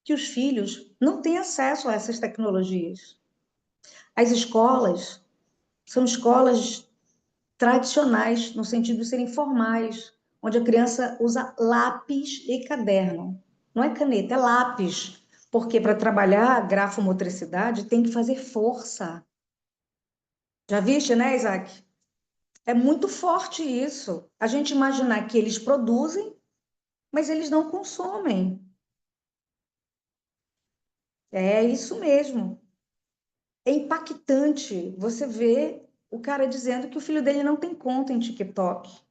que os filhos não têm acesso a essas tecnologias. As escolas são escolas tradicionais, no sentido de serem formais, onde a criança usa lápis e caderno. Não é caneta, é lápis. Porque para trabalhar a grafomotricidade tem que fazer força. Já viste, né, Isaac? É muito forte isso. A gente imaginar que eles produzem, mas eles não consomem. É isso mesmo. É impactante você ver o cara dizendo que o filho dele não tem conta em TikTok,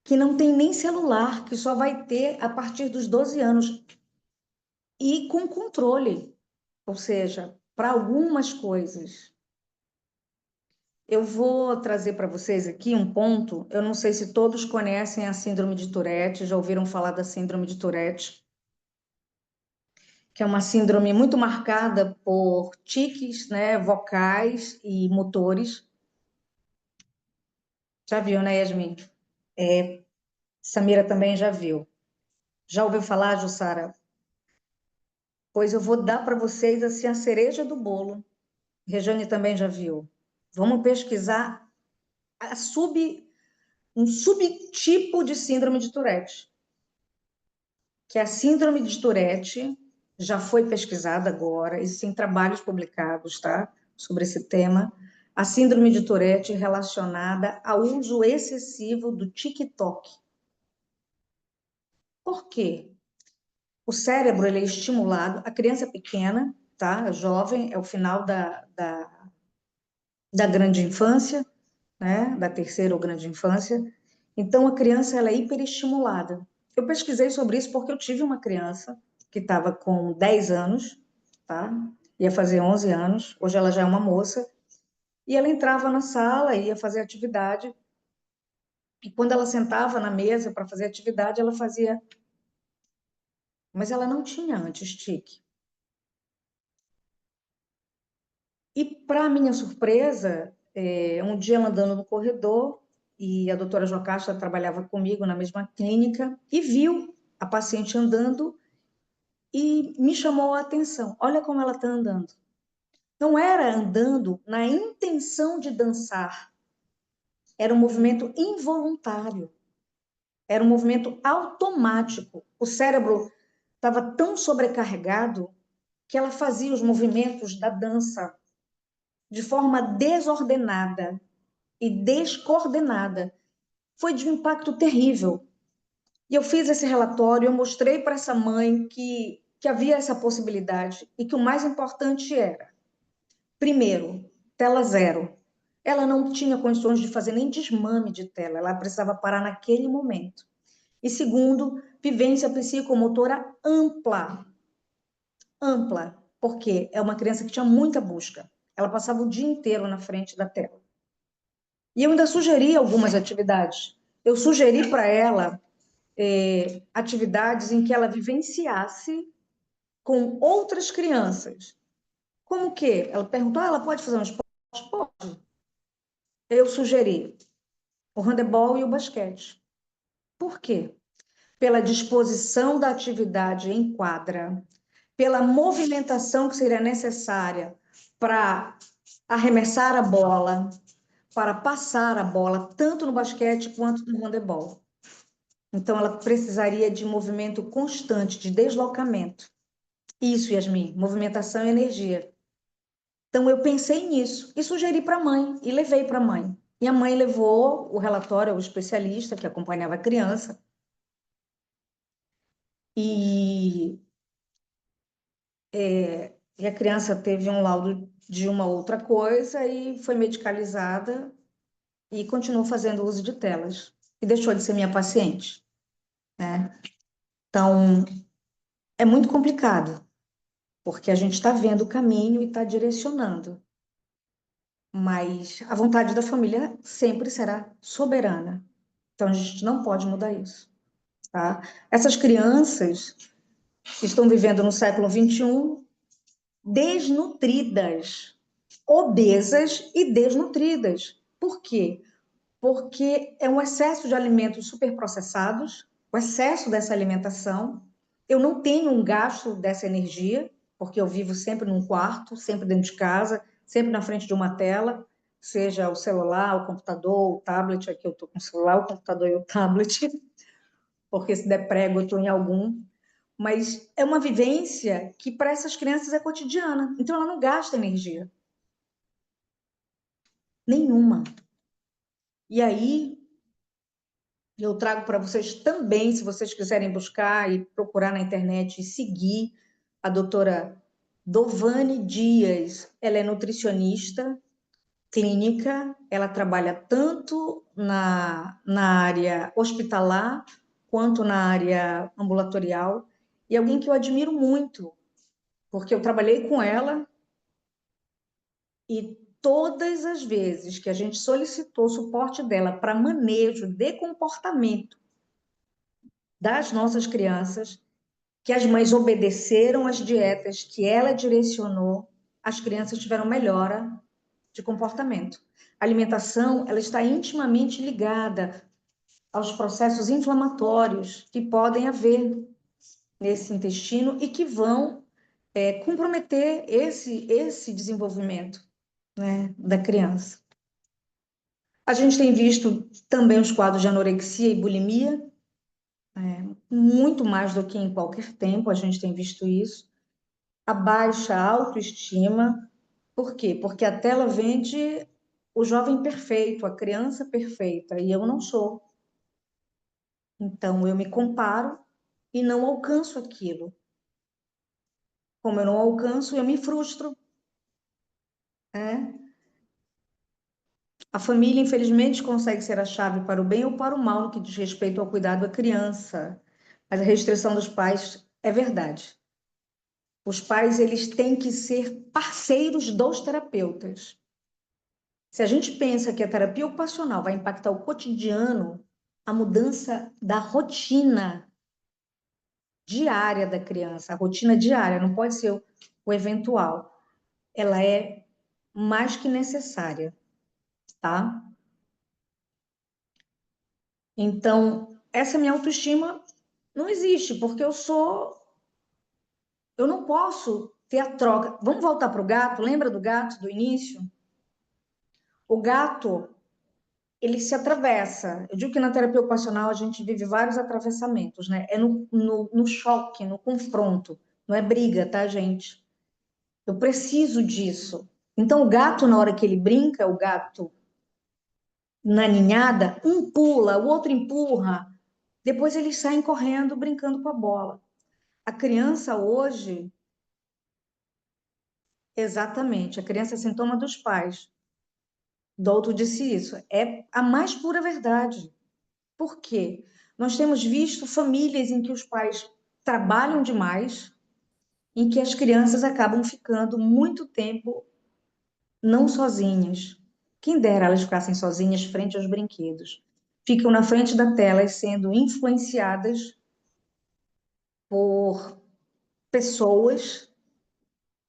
que não tem nem celular, que só vai ter a partir dos 12 anos e com controle, ou seja, para algumas coisas. Eu vou trazer para vocês aqui um ponto. Eu não sei se todos conhecem a síndrome de Tourette, já ouviram falar da síndrome de Tourette, que é uma síndrome muito marcada por tiques, né, vocais e motores. Já viu, né, Yasmin? Samira também já viu. Já ouviu falar, Jussara? Pois eu vou dar para vocês assim a cereja do bolo. Rejane também já viu. Vamos pesquisar um subtipo de síndrome de Tourette, que é a síndrome de Tourette, já foi pesquisada agora, existem trabalhos publicados, tá, sobre esse tema. A síndrome de Tourette relacionada ao uso excessivo do TikTok. Por quê? O cérebro ele é estimulado, a criança é pequena, tá, jovem, é o final da grande infância, né, da terceira ou grande infância. Então, a criança ela é hiperestimulada. Eu pesquisei sobre isso porque eu tive uma criança que estava com 10 anos, tá? Ia fazer 11 anos, hoje ela já é uma moça, e ela entrava na sala, ia fazer atividade, e quando ela sentava na mesa para fazer atividade, ela fazia. Mas ela não tinha antes tique. E, para minha surpresa, um dia ela andando no corredor, e a doutora Jocasta trabalhava comigo na mesma clínica, e viu a paciente andando e me chamou a atenção. Olha como ela está andando. Não era andando na intenção de dançar, era um movimento involuntário, era um movimento automático. O cérebro estava tão sobrecarregado que ela fazia os movimentos da dança de forma desordenada e descoordenada. Foi de um impacto terrível. E eu fiz esse relatório, eu mostrei para essa mãe que havia essa possibilidade e que o mais importante era, primeiro, tela zero. Ela não tinha condições de fazer nem desmame de tela, ela precisava parar naquele momento. E segundo, vivência psicomotora ampla, ampla, porque é uma criança que tinha muita busca. Ela passava o dia inteiro na frente da tela. E eu ainda sugeri algumas atividades. Eu sugeri para ela atividades em que ela vivenciasse com outras crianças. Como que? Ela perguntou, ela pode fazer um esporte? Pode. Eu sugeri o handebol e o basquete. Por quê? Pela disposição da atividade em quadra, pela movimentação que seria necessária para arremessar a bola, para passar a bola, tanto no basquete quanto no handebol. Então, ela precisaria de movimento constante, de deslocamento. Isso, Yasmin, movimentação e energia. Então, eu pensei nisso e sugeri para a mãe e levei para a mãe. E a mãe levou o relatório ao especialista que acompanhava a criança. E, e a criança teve um laudo de uma outra coisa e foi medicalizada e continuou fazendo uso de telas. E deixou de ser minha paciente, né? Então, é muito complicado, porque a gente está vendo o caminho e está direcionando. Mas a vontade da família sempre será soberana. Então, a gente não pode mudar isso, tá? Essas crianças estão vivendo no século XXI desnutridas, obesas e desnutridas. Por quê? Porque é um excesso de alimentos superprocessados, o excesso dessa alimentação. Eu não tenho um gasto dessa energia, porque eu vivo sempre num quarto, sempre dentro de casa, sempre na frente de uma tela, seja o celular, o computador, o tablet. Aqui eu estou com o celular, o computador e o tablet, porque se der prego eu estou em algum. Mas é uma vivência que para essas crianças é cotidiana, então ela não gasta energia nenhuma. E aí eu trago para vocês também, se vocês quiserem buscar e procurar na internet e seguir a doutora Dovane Dias. Ela é nutricionista clínica, ela trabalha tanto na área hospitalar quanto na área ambulatorial. E é alguém que eu admiro muito, porque eu trabalhei com ela e todas as vezes que a gente solicitou o suporte dela para manejo de comportamento das nossas crianças, que as mães obedeceram às dietas que ela direcionou, as crianças tiveram melhora de comportamento. A alimentação, ela está intimamente ligada aos processos inflamatórios que podem haver nesse intestino e que vão comprometer esse desenvolvimento, né, da criança. A gente tem visto também os quadros de anorexia e bulimia, muito mais do que em qualquer tempo, a gente tem visto isso. A baixa autoestima. Por quê? Porque a tela vende o jovem perfeito, a criança perfeita, e eu não sou. Então, eu me comparo e não alcanço aquilo. Como eu não alcanço, eu me frustro, né? A família, infelizmente, consegue ser a chave para o bem ou para o mal no que diz respeito ao cuidado da criança. Mas a restrição dos pais é verdade. Os pais, eles têm que ser parceiros dos terapeutas. Se a gente pensa que a terapia ocupacional vai impactar o cotidiano, a mudança da rotina diária da criança, a rotina diária, não pode ser o eventual, ela é mais que necessária, tá? Então, essa minha autoestima não existe, porque eu não posso ter a troca. Vamos voltar para o gato, lembra do gato do início? O gato, ele se atravessa. Eu digo que na terapia ocupacional a gente vive vários atravessamentos, né? É no choque, no confronto, não é briga, tá, gente? Eu preciso disso. Então, o gato, na hora que ele brinca, o gato na ninhada, um pula, o outro empurra, Depois eles saem correndo, brincando com a bola. A criança hoje, exatamente, a criança é sintoma dos pais. Douto disse isso. É a mais pura verdade. Por quê? Nós temos visto famílias em que os pais trabalham demais, em que as crianças acabam ficando muito tempo não sozinhas. Quem dera elas ficassem sozinhas frente aos brinquedos. Ficam na frente da tela sendo influenciadas por pessoas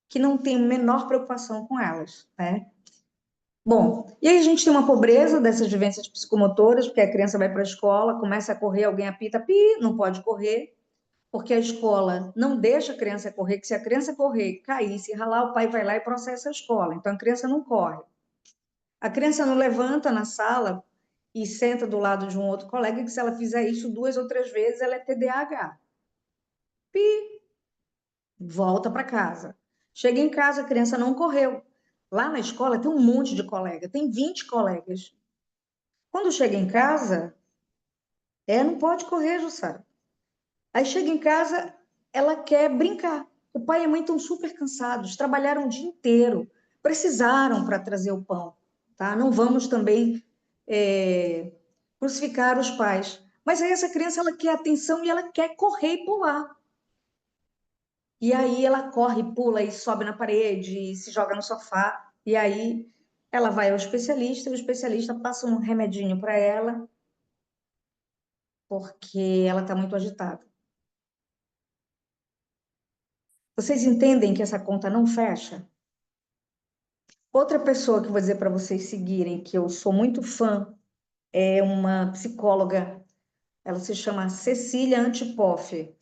que não têm a menor preocupação com elas, né? Bom, e aí a gente tem uma pobreza dessas vivências psicomotoras, porque a criança vai para a escola, começa a correr, alguém apita, pi, não pode correr, porque a escola não deixa a criança correr, que se a criança correr, cair, se ralar, o pai vai lá e processa a escola. Então a criança não corre. A criança não levanta na sala e senta do lado de um outro colega, que se ela fizer isso 2 ou 3 vezes, ela é TDAH. Volta para casa. Chega em casa, a criança não correu. Lá na escola tem um monte de colega, tem 20 colegas. Quando chega em casa, não pode correr, Jussara. Aí chega em casa, ela quer brincar. O pai e a mãe estão super cansados, trabalharam o dia inteiro, precisaram para trazer o pão, tá? Não vamos também crucificar os pais. Mas aí essa criança, ela quer atenção e ela quer correr e pular. E aí ela corre, pula e sobe na parede, e se joga no sofá. E aí ela vai ao especialista, e o especialista passa um remedinho para ela, porque ela está muito agitada. Vocês entendem que essa conta não fecha? Outra pessoa que eu vou dizer para vocês seguirem, que eu sou muito fã, é uma psicóloga. Ela se chama Cecília Antipoff.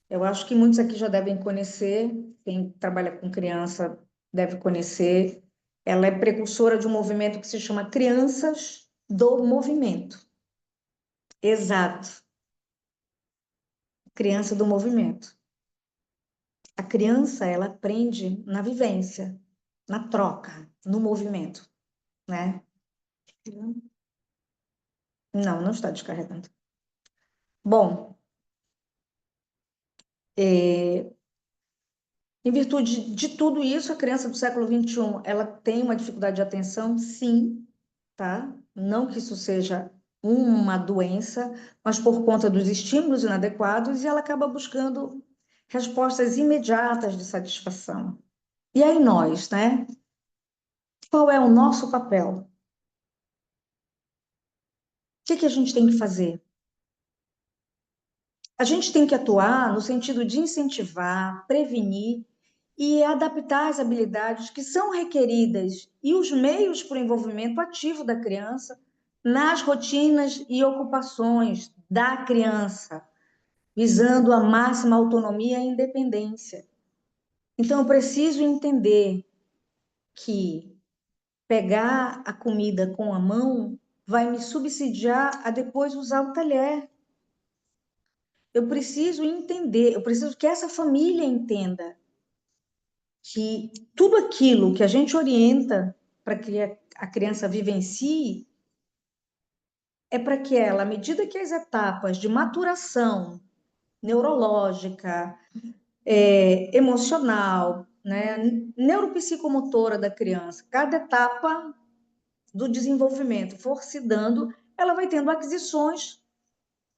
Eu acho que muitos aqui já devem conhecer, quem trabalha com criança deve conhecer. Ela é precursora de um movimento que se chama Crianças do Movimento. Exato, criança do movimento. A criança, ela aprende na vivência, na troca, no movimento, né? Não, não está descarregando. Bom, em virtude de tudo isso, a criança do século XXI, ela tem uma dificuldade de atenção, sim, tá? Não que isso seja uma doença, mas por conta dos estímulos inadequados, e ela acaba buscando respostas imediatas de satisfação. E aí nós, né? Qual é o nosso papel? O que que a gente tem que fazer? A gente tem que atuar no sentido de incentivar, prevenir e adaptar as habilidades que são requeridas e os meios para o envolvimento ativo da criança nas rotinas e ocupações da criança, visando a máxima autonomia e independência. Então, eu preciso entender que pegar a comida com a mão vai me subsidiar a depois usar o talher. Eu preciso entender, eu preciso que essa família entenda que tudo aquilo que a gente orienta para que a criança vivencie é para que ela, à medida que as etapas de maturação neurológica, emocional, né, neuropsicomotora da criança, cada etapa do desenvolvimento for se dando, ela vai tendo aquisições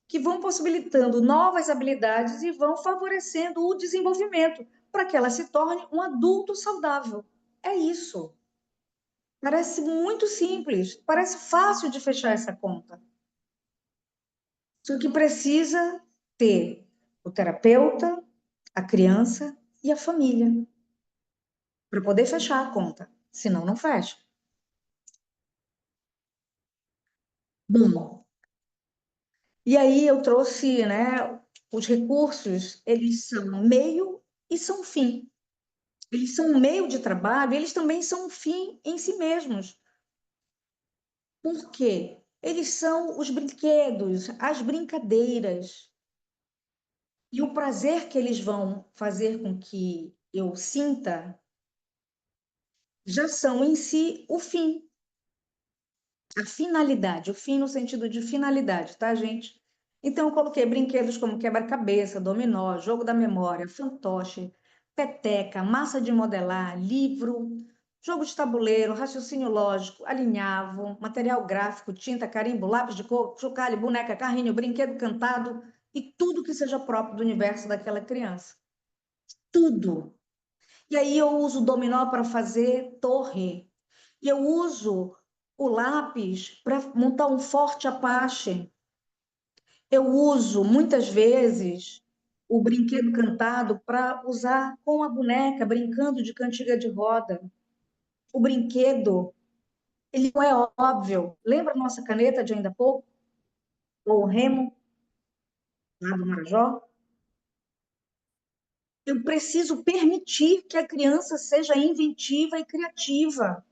que vão possibilitando novas habilidades e vão favorecendo o desenvolvimento para que ela se torne um adulto saudável. É isso. Parece muito simples, parece fácil de fechar essa conta. Só que precisa ter o terapeuta, a criança e a família para poder fechar a conta, senão não fecha. Bom, e aí eu trouxe, né, os recursos, eles são meio e são fim. Eles são um meio de trabalho, eles também são um fim em si mesmos. Por quê? Eles são os brinquedos, as brincadeiras. E o prazer que eles vão fazer com que eu sinta já são em si o fim, a finalidade, o fim no sentido de finalidade, tá, gente? Então, eu coloquei brinquedos como quebra-cabeça, dominó, jogo da memória, fantoche, peteca, massa de modelar, livro, jogo de tabuleiro, raciocínio lógico, alinhavo, material gráfico, tinta, carimbo, lápis de cor, chocalho, boneca, carrinho, brinquedo cantado e tudo que seja próprio do universo daquela criança. Tudo. E aí eu uso o dominó para fazer torre. E eu uso o lápis para montar um forte Apache. Eu uso muitas vezes o brinquedo cantado para usar com a boneca, brincando de cantiga de roda. O brinquedo, ele não é óbvio. Lembra a nossa caneta de ainda há pouco? Ou o remo, lá do Marajó? Eu preciso permitir que a criança seja inventiva e criativa.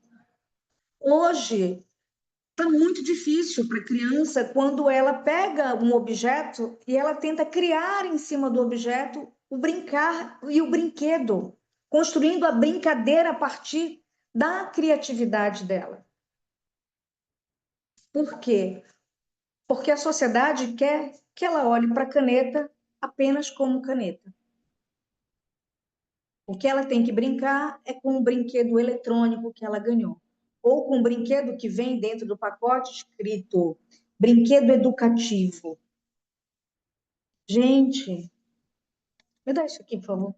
Hoje, está muito difícil para a criança quando ela pega um objeto e ela tenta criar em cima do objeto o brincar e o brinquedo, construindo a brincadeira a partir da criatividade dela. Por quê? Porque a sociedade quer que ela olhe para a caneta apenas como caneta. O que ela tem que brincar é com o brinquedo eletrônico que ela ganhou, ou com o brinquedo que vem dentro do pacote escrito brinquedo educativo. Gente, me dá isso aqui, por favor.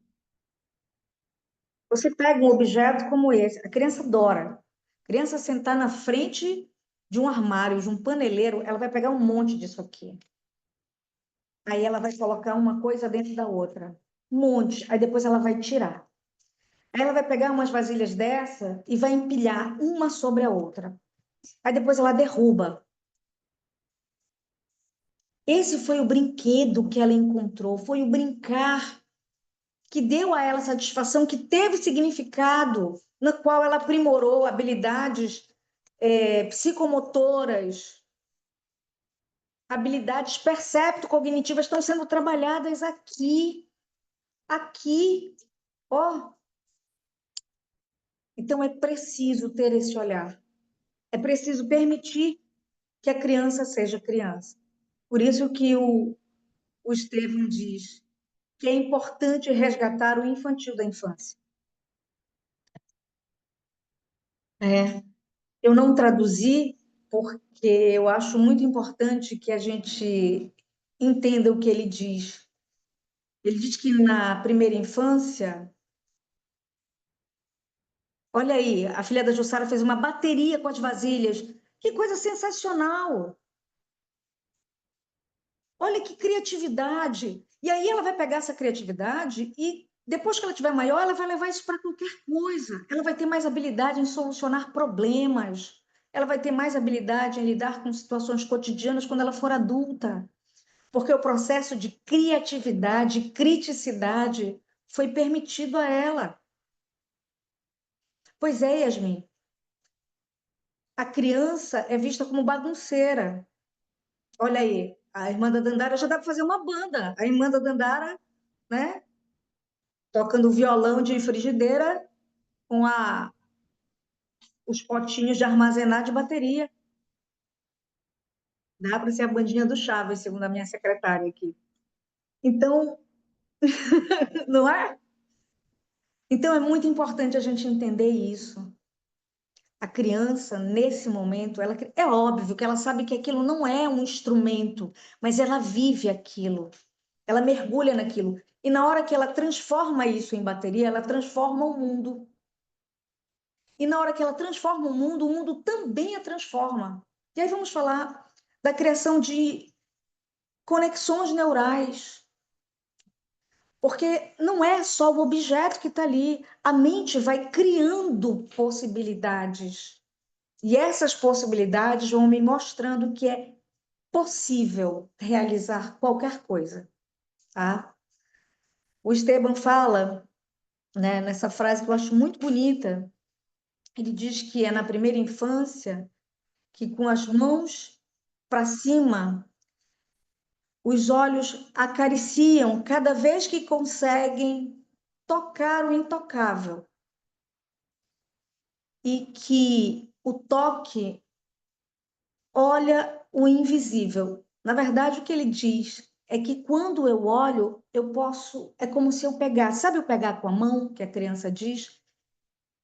Você pega um objeto como esse, a criança adora. A criança sentar na frente de um armário, de um paneleiro, ela vai pegar um monte disso aqui. Aí ela vai colocar uma coisa dentro da outra. Um monte. Aí depois ela vai tirar. Aí ela vai pegar umas vasilhas dessa e vai empilhar uma sobre a outra. Aí depois ela derruba. Esse foi o brinquedo que ela encontrou, foi o brincar que deu a ela satisfação, que teve significado, na qual ela aprimorou habilidades psicomotoras, habilidades percepto-cognitivas estão sendo trabalhadas aqui, ó. Então é preciso ter esse olhar, é preciso permitir que a criança seja criança. Por isso que o Estevam diz que é importante resgatar o infantil da infância. Eu não traduzi porque eu acho muito importante que a gente entenda o que ele diz. Ele diz que na primeira infância, olha aí, a filha da Jussara fez uma bateria com as vasilhas. Que coisa sensacional! Olha que criatividade! E aí ela vai pegar essa criatividade e depois que ela tiver maior, ela vai levar isso para qualquer coisa. Ela vai ter mais habilidade em solucionar problemas. Ela vai ter mais habilidade em lidar com situações cotidianas quando ela for adulta. Porque o processo de criatividade, criticidade foi permitido a ela. Pois é, Yasmin, a criança é vista como bagunceira. Olha aí, a irmã da Dandara já dá para fazer uma banda. A irmã da Dandara, né, tocando violão de frigideira com os potinhos de armazenar de bateria. Dá para ser a bandinha do Chaves, segundo a minha secretária aqui. Então, não é? Então é muito importante a gente entender isso. A criança, nesse momento, é óbvio que ela sabe que aquilo não é um instrumento, mas ela vive aquilo, ela mergulha naquilo. E na hora que ela transforma isso em bateria, ela transforma o mundo. E na hora que ela transforma o mundo também a transforma. E aí vamos falar da criação de conexões neurais. Porque não é só o objeto que está ali, a mente vai criando possibilidades. E essas possibilidades vão me mostrando que é possível realizar qualquer coisa, tá? O Esteban fala, né, nessa frase que eu acho muito bonita, ele diz que é na primeira infância que com as mãos para cima, os olhos acariciam cada vez que conseguem tocar o intocável e que o toque olha o invisível. Na verdade, o que ele diz é que quando eu olho, eu posso, é como se eu pegasse, sabe eu pegar com a mão, que a criança diz?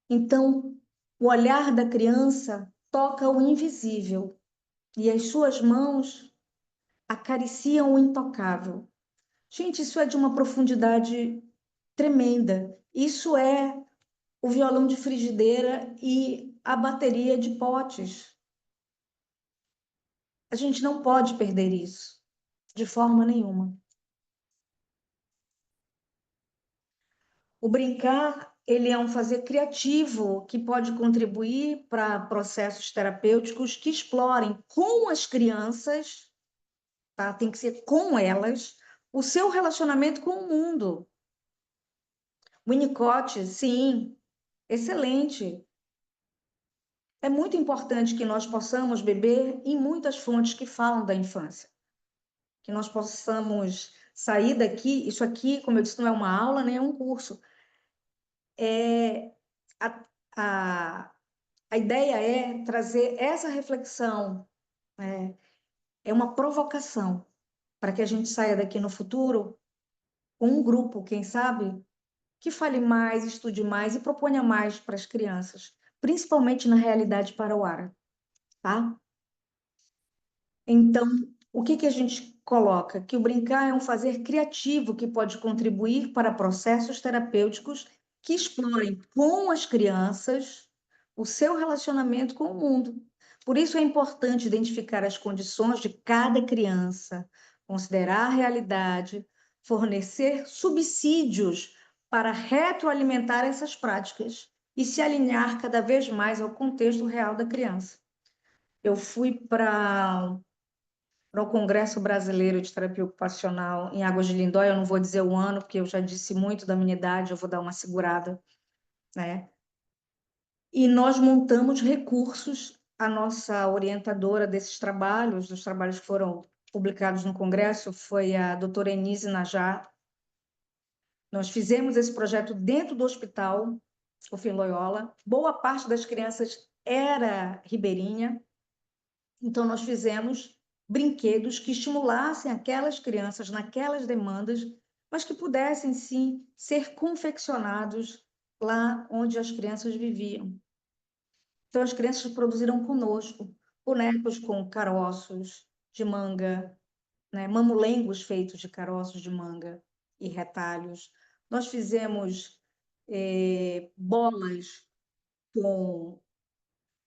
Então, o olhar da criança toca o invisível e as suas mãos acariciam o intocável. Gente, isso é de uma profundidade tremenda. Isso é o violão de frigideira e a bateria de potes. A gente não pode perder isso, de forma nenhuma. O brincar, ele é um fazer criativo que pode contribuir para processos terapêuticos que explorem com as crianças, tá? Tem que ser com elas, o seu relacionamento com o mundo. Winnicott, sim, excelente. É muito importante que nós possamos beber em muitas fontes que falam da infância, que nós possamos sair daqui. Isso aqui, como eu disse, não é uma aula nem é um curso. É a, a, a ideia é trazer essa reflexão, é uma provocação para que a gente saia daqui no futuro com um grupo, quem sabe, que fale mais, estude mais e proponha mais para as crianças, principalmente na realidade parauara, tá? Então, o que que a gente coloca? Que o brincar é um fazer criativo que pode contribuir para processos terapêuticos que explorem com as crianças o seu relacionamento com o mundo. Por isso é importante identificar as condições de cada criança, considerar a realidade, fornecer subsídios para retroalimentar essas práticas e se alinhar cada vez mais ao contexto real da criança. Eu fui para o Congresso Brasileiro de Terapia Ocupacional em Águas de Lindóia, eu não vou dizer o ano, porque eu já disse muito da minha idade, eu vou dar uma segurada, né? E nós montamos recursos, a nossa orientadora desses trabalhos, dos trabalhos que foram publicados no Congresso, foi a doutora Enise Najar. Nós fizemos esse projeto dentro do hospital, o Fim Loyola. Boa parte das crianças era ribeirinha, então nós fizemos brinquedos que estimulassem aquelas crianças naquelas demandas, mas que pudessem sim ser confeccionados lá onde as crianças viviam. Então as crianças produziram conosco bonecos com caroços de manga, né, mamulengos feitos de caroços de manga e retalhos. Nós fizemos bolas com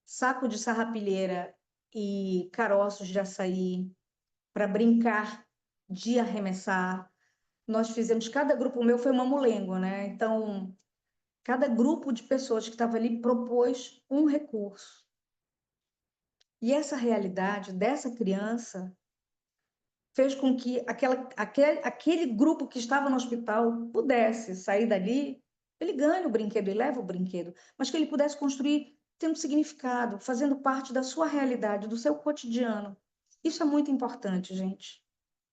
saco de sarrapilheira e caroços de açaí para brincar de arremessar. Nós fizemos, cada grupo, o meu foi mamulengo, né? Então, cada grupo de pessoas que estava ali propôs um recurso. E essa realidade dessa criança fez com que aquele grupo que estava no hospital pudesse sair dali, ele ganha o brinquedo e leva o brinquedo, mas que ele pudesse construir tendo significado, fazendo parte da sua realidade, do seu cotidiano. Isso é muito importante, gente,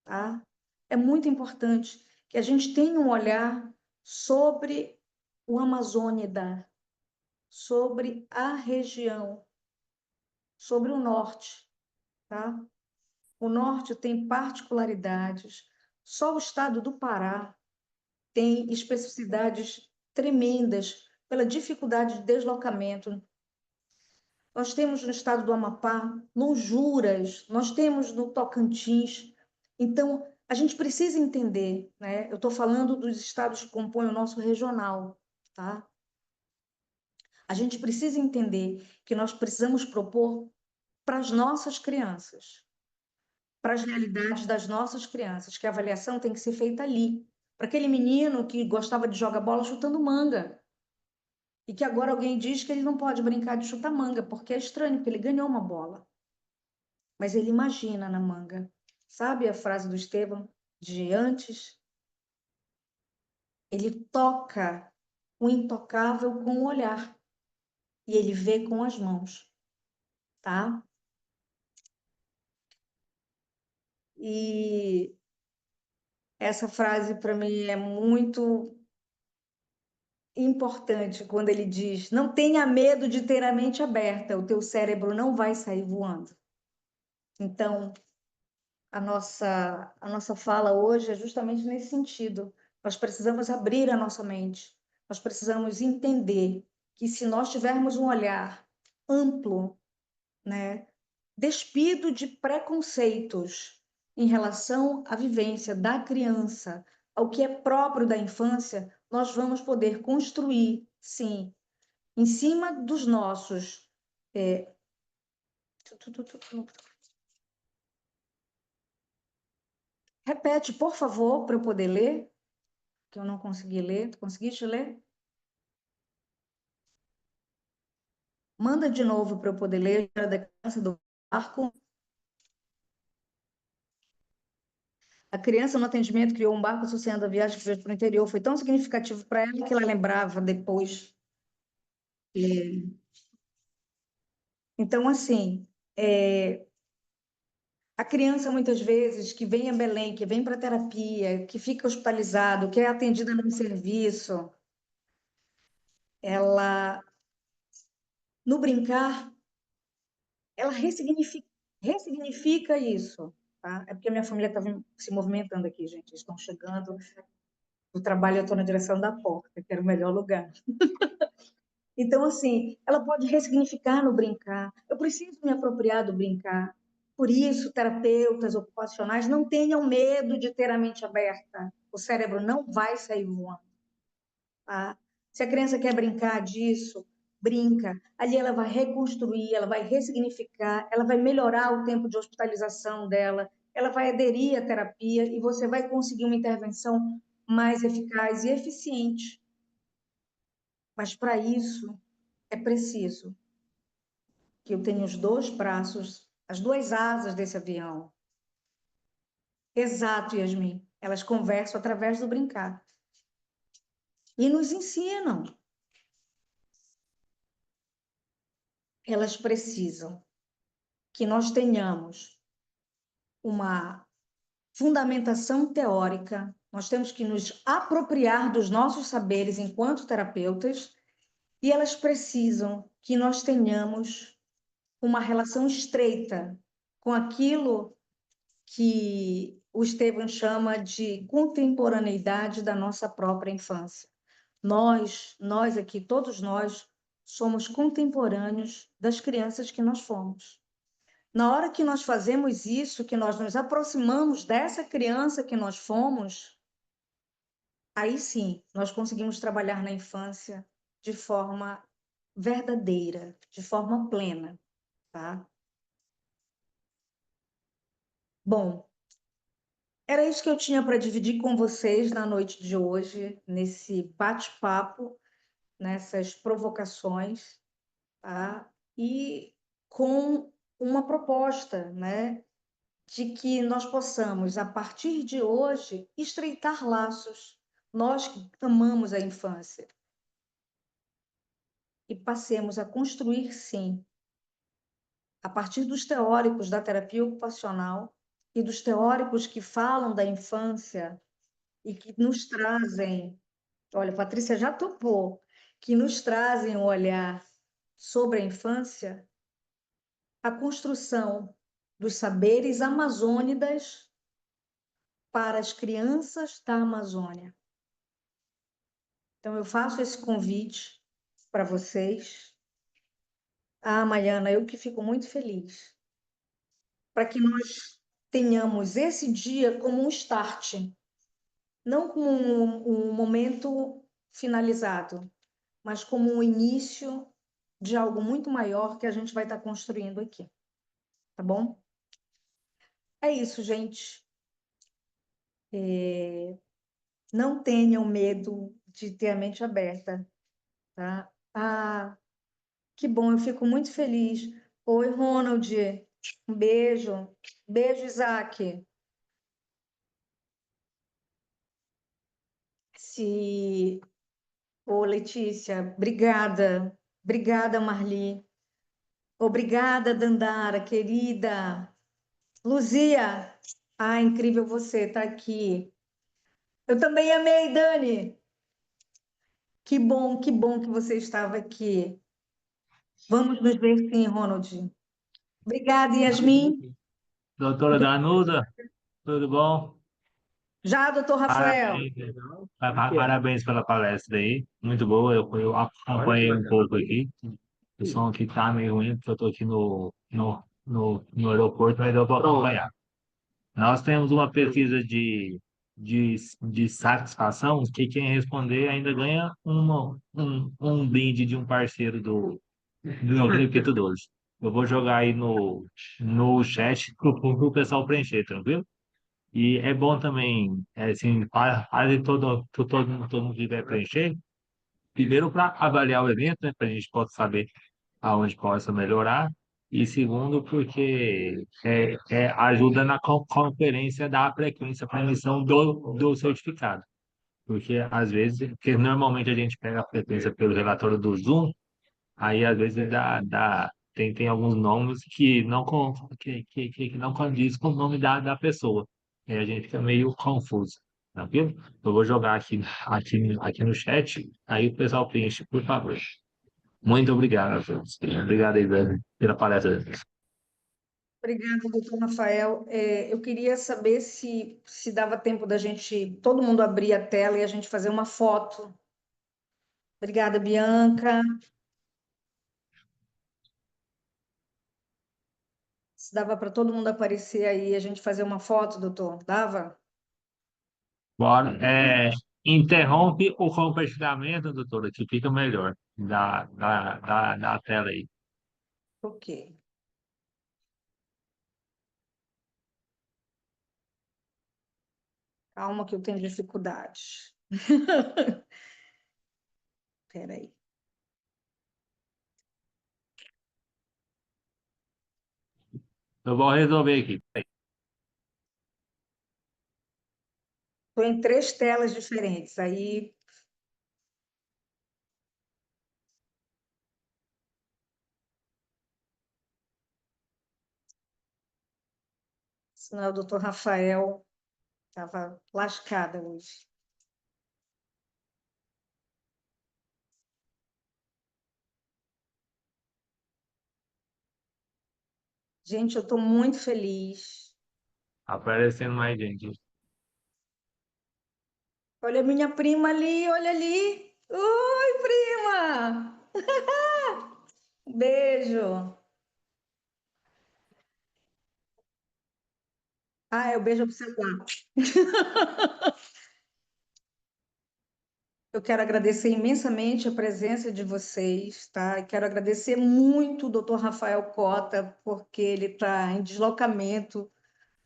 tá? É muito importante que a gente tenha um olhar sobre o Amazônida, sobre a região, sobre o norte, tá? O norte tem particularidades. Só o estado do Pará tem especificidades tremendas pela dificuldade de deslocamento. Nós temos no estado do Amapá, no Juras, nós temos no Tocantins. Então, a gente precisa entender, né? Eu estou falando dos estados que compõem o nosso regional, tá? A gente precisa entender que nós precisamos propor para as nossas crianças, para as realidades das nossas crianças, que a avaliação tem que ser feita ali. Para aquele menino que gostava de jogar bola chutando manga, e que agora alguém diz que ele não pode brincar de chutar manga, porque é estranho, porque ele ganhou uma bola. Mas ele imagina na manga. Sabe a frase do Estevão de antes? Ele toca o intocável com o olhar, e ele vê com as mãos, tá? E essa frase para mim é muito importante quando ele diz: não tenha medo de ter a mente aberta, o teu cérebro não vai sair voando. Então, a nossa fala hoje é justamente nesse sentido. Nós precisamos abrir a nossa mente, nós precisamos entender que se nós tivermos um olhar amplo, né, despido de preconceitos em relação à vivência da criança, ao que é próprio da infância, nós vamos poder construir, sim, em cima dos nossos. Repete, por favor, para eu poder ler, que eu não consegui ler. Tu conseguiste ler? Manda de novo para eu poder ler a da criança do barco. A criança no atendimento criou um barco associando a viagem que fez para o interior. Foi tão significativo para ela que ela lembrava depois. Então, assim, a criança, muitas vezes, que vem a Belém, que vem para terapia, que fica hospitalizado, que é atendida num serviço, ela, no brincar, ela ressignifica isso, tá? É porque a minha família estava se movimentando aqui, gente. Eles estão chegando do trabalho, eu estou na direção da porta, que era o melhor lugar. Então, assim, ela pode ressignificar no brincar. Eu preciso me apropriar do brincar. Por isso, terapeutas ocupacionais não tenham medo de ter a mente aberta. O cérebro não vai sair voando. Tá? Se a criança quer brincar disso, brinca. Ali ela vai reconstruir, ela vai ressignificar, ela vai melhorar o tempo de hospitalização dela, ela vai aderir à terapia e você vai conseguir uma intervenção mais eficaz e eficiente. Mas para isso é preciso que eu tenha os dois braços, as duas asas desse avião. Exato, Yasmin. Elas conversam através do brincar. E nos ensinam. Elas precisam que nós tenhamos uma fundamentação teórica, nós temos que nos apropriar dos nossos saberes enquanto terapeutas, e elas precisam que nós tenhamos uma relação estreita com aquilo que o Esteban chama de contemporaneidade da nossa própria infância. Nós aqui, todos nós, somos contemporâneos das crianças que nós fomos. Na hora que nós fazemos isso, que nós nos aproximamos dessa criança que nós fomos, aí sim, nós conseguimos trabalhar na infância de forma verdadeira, de forma plena, tá? Bom, era isso que eu tinha para dividir com vocês na noite de hoje, nesse bate-papo, nessas provocações, tá? E com uma proposta, né, de que nós possamos, a partir de hoje, estreitar laços. Nós que amamos a infância. E passemos a construir, sim, a partir dos teóricos da terapia ocupacional e dos teóricos que falam da infância e que nos trazem, olha, Patrícia já topou, que nos trazem um olhar sobre a infância, a construção dos saberes amazônidas para as crianças da Amazônia. Então, eu faço esse convite para vocês. Ah, Maiana, eu que fico muito feliz, para que nós tenhamos esse dia como um start, não como um momento finalizado, mas como um início de algo muito maior que a gente vai estar construindo aqui, tá bom? É isso, gente. Não tenham medo de ter a mente aberta, tá? Ah, que bom, eu fico muito feliz. Oi, Ronald, um beijo. Beijo, Isaac. Se... Ô, Letícia, obrigada. Obrigada, Marli. Obrigada, Dandara, querida. Luzia, ah, incrível você estar aqui. Eu também amei, Dani. Que bom que você estava aqui. Vamos nos ver sim, Ronald. Obrigada, Vamos Yasmin. sim. Doutora Danusa, tudo bom? Já, doutor Rafael. Parabéns, parabéns pela palestra aí, muito boa. Eu acompanhei um pouco aqui. O som aqui tá meio ruim, porque eu tô aqui no aeroporto, mas deu para acompanhar. Nós temos uma pesquisa de satisfação que quem responder ainda ganha um brinde de um parceiro do meu Cripto 12. Eu vou jogar aí no chat pro pessoal preencher, tranquilo? E é bom também, assim, para todo mundo que vai preencher, primeiro para avaliar o evento, né, para a gente possa saber aonde possa melhorar, e segundo, porque ajuda na conferência da frequência para emissão do certificado. Porque às vezes, porque normalmente a gente pega a frequência pelo relatório do Zoom, aí às vezes tem alguns nomes que que não condiz com o nome da pessoa. Aí a gente fica meio confuso. Tranquilo? Eu vou jogar aqui no chat, aí o pessoal preenche, por favor. Muito obrigado a todos. Obrigado aí, Dani, pela palestra. Obrigada, doutor Rafael. Eu queria saber se dava tempo da gente, todo mundo abrir a tela e a gente fazer uma foto. Obrigada, Bianca. Se dava para todo mundo aparecer aí e a gente fazer uma foto, doutor? Dava? Bora. Interrompe o compartilhamento, doutora, que fica melhor da tela aí. Ok. Calma que eu tenho dificuldade. Espera aí. Eu vou resolver aqui. Estou em 3 telas diferentes. Aí, senão o doutor Rafael estava lascada hoje. Gente, eu estou muito feliz. Aparecendo mais gente. Olha a minha prima ali, olha ali. Oi, prima! Beijo. Ah, eu beijo pro celular. Eu quero agradecer imensamente a presença de vocês, tá? E quero agradecer muito o doutor Rafael Cota, porque ele está em deslocamento,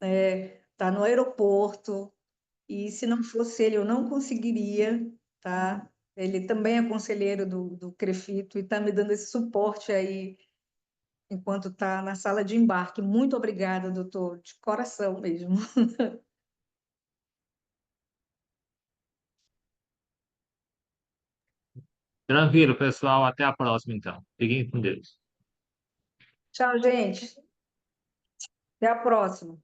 está no aeroporto, e se não fosse ele, eu não conseguiria, tá? Ele também é conselheiro do CREFITO e está me dando esse suporte aí enquanto está na sala de embarque. Muito obrigada, doutor, de coração mesmo. Tranquilo, pessoal. Até a próxima, então. Fiquem com Deus. Tchau, gente. Até a próxima.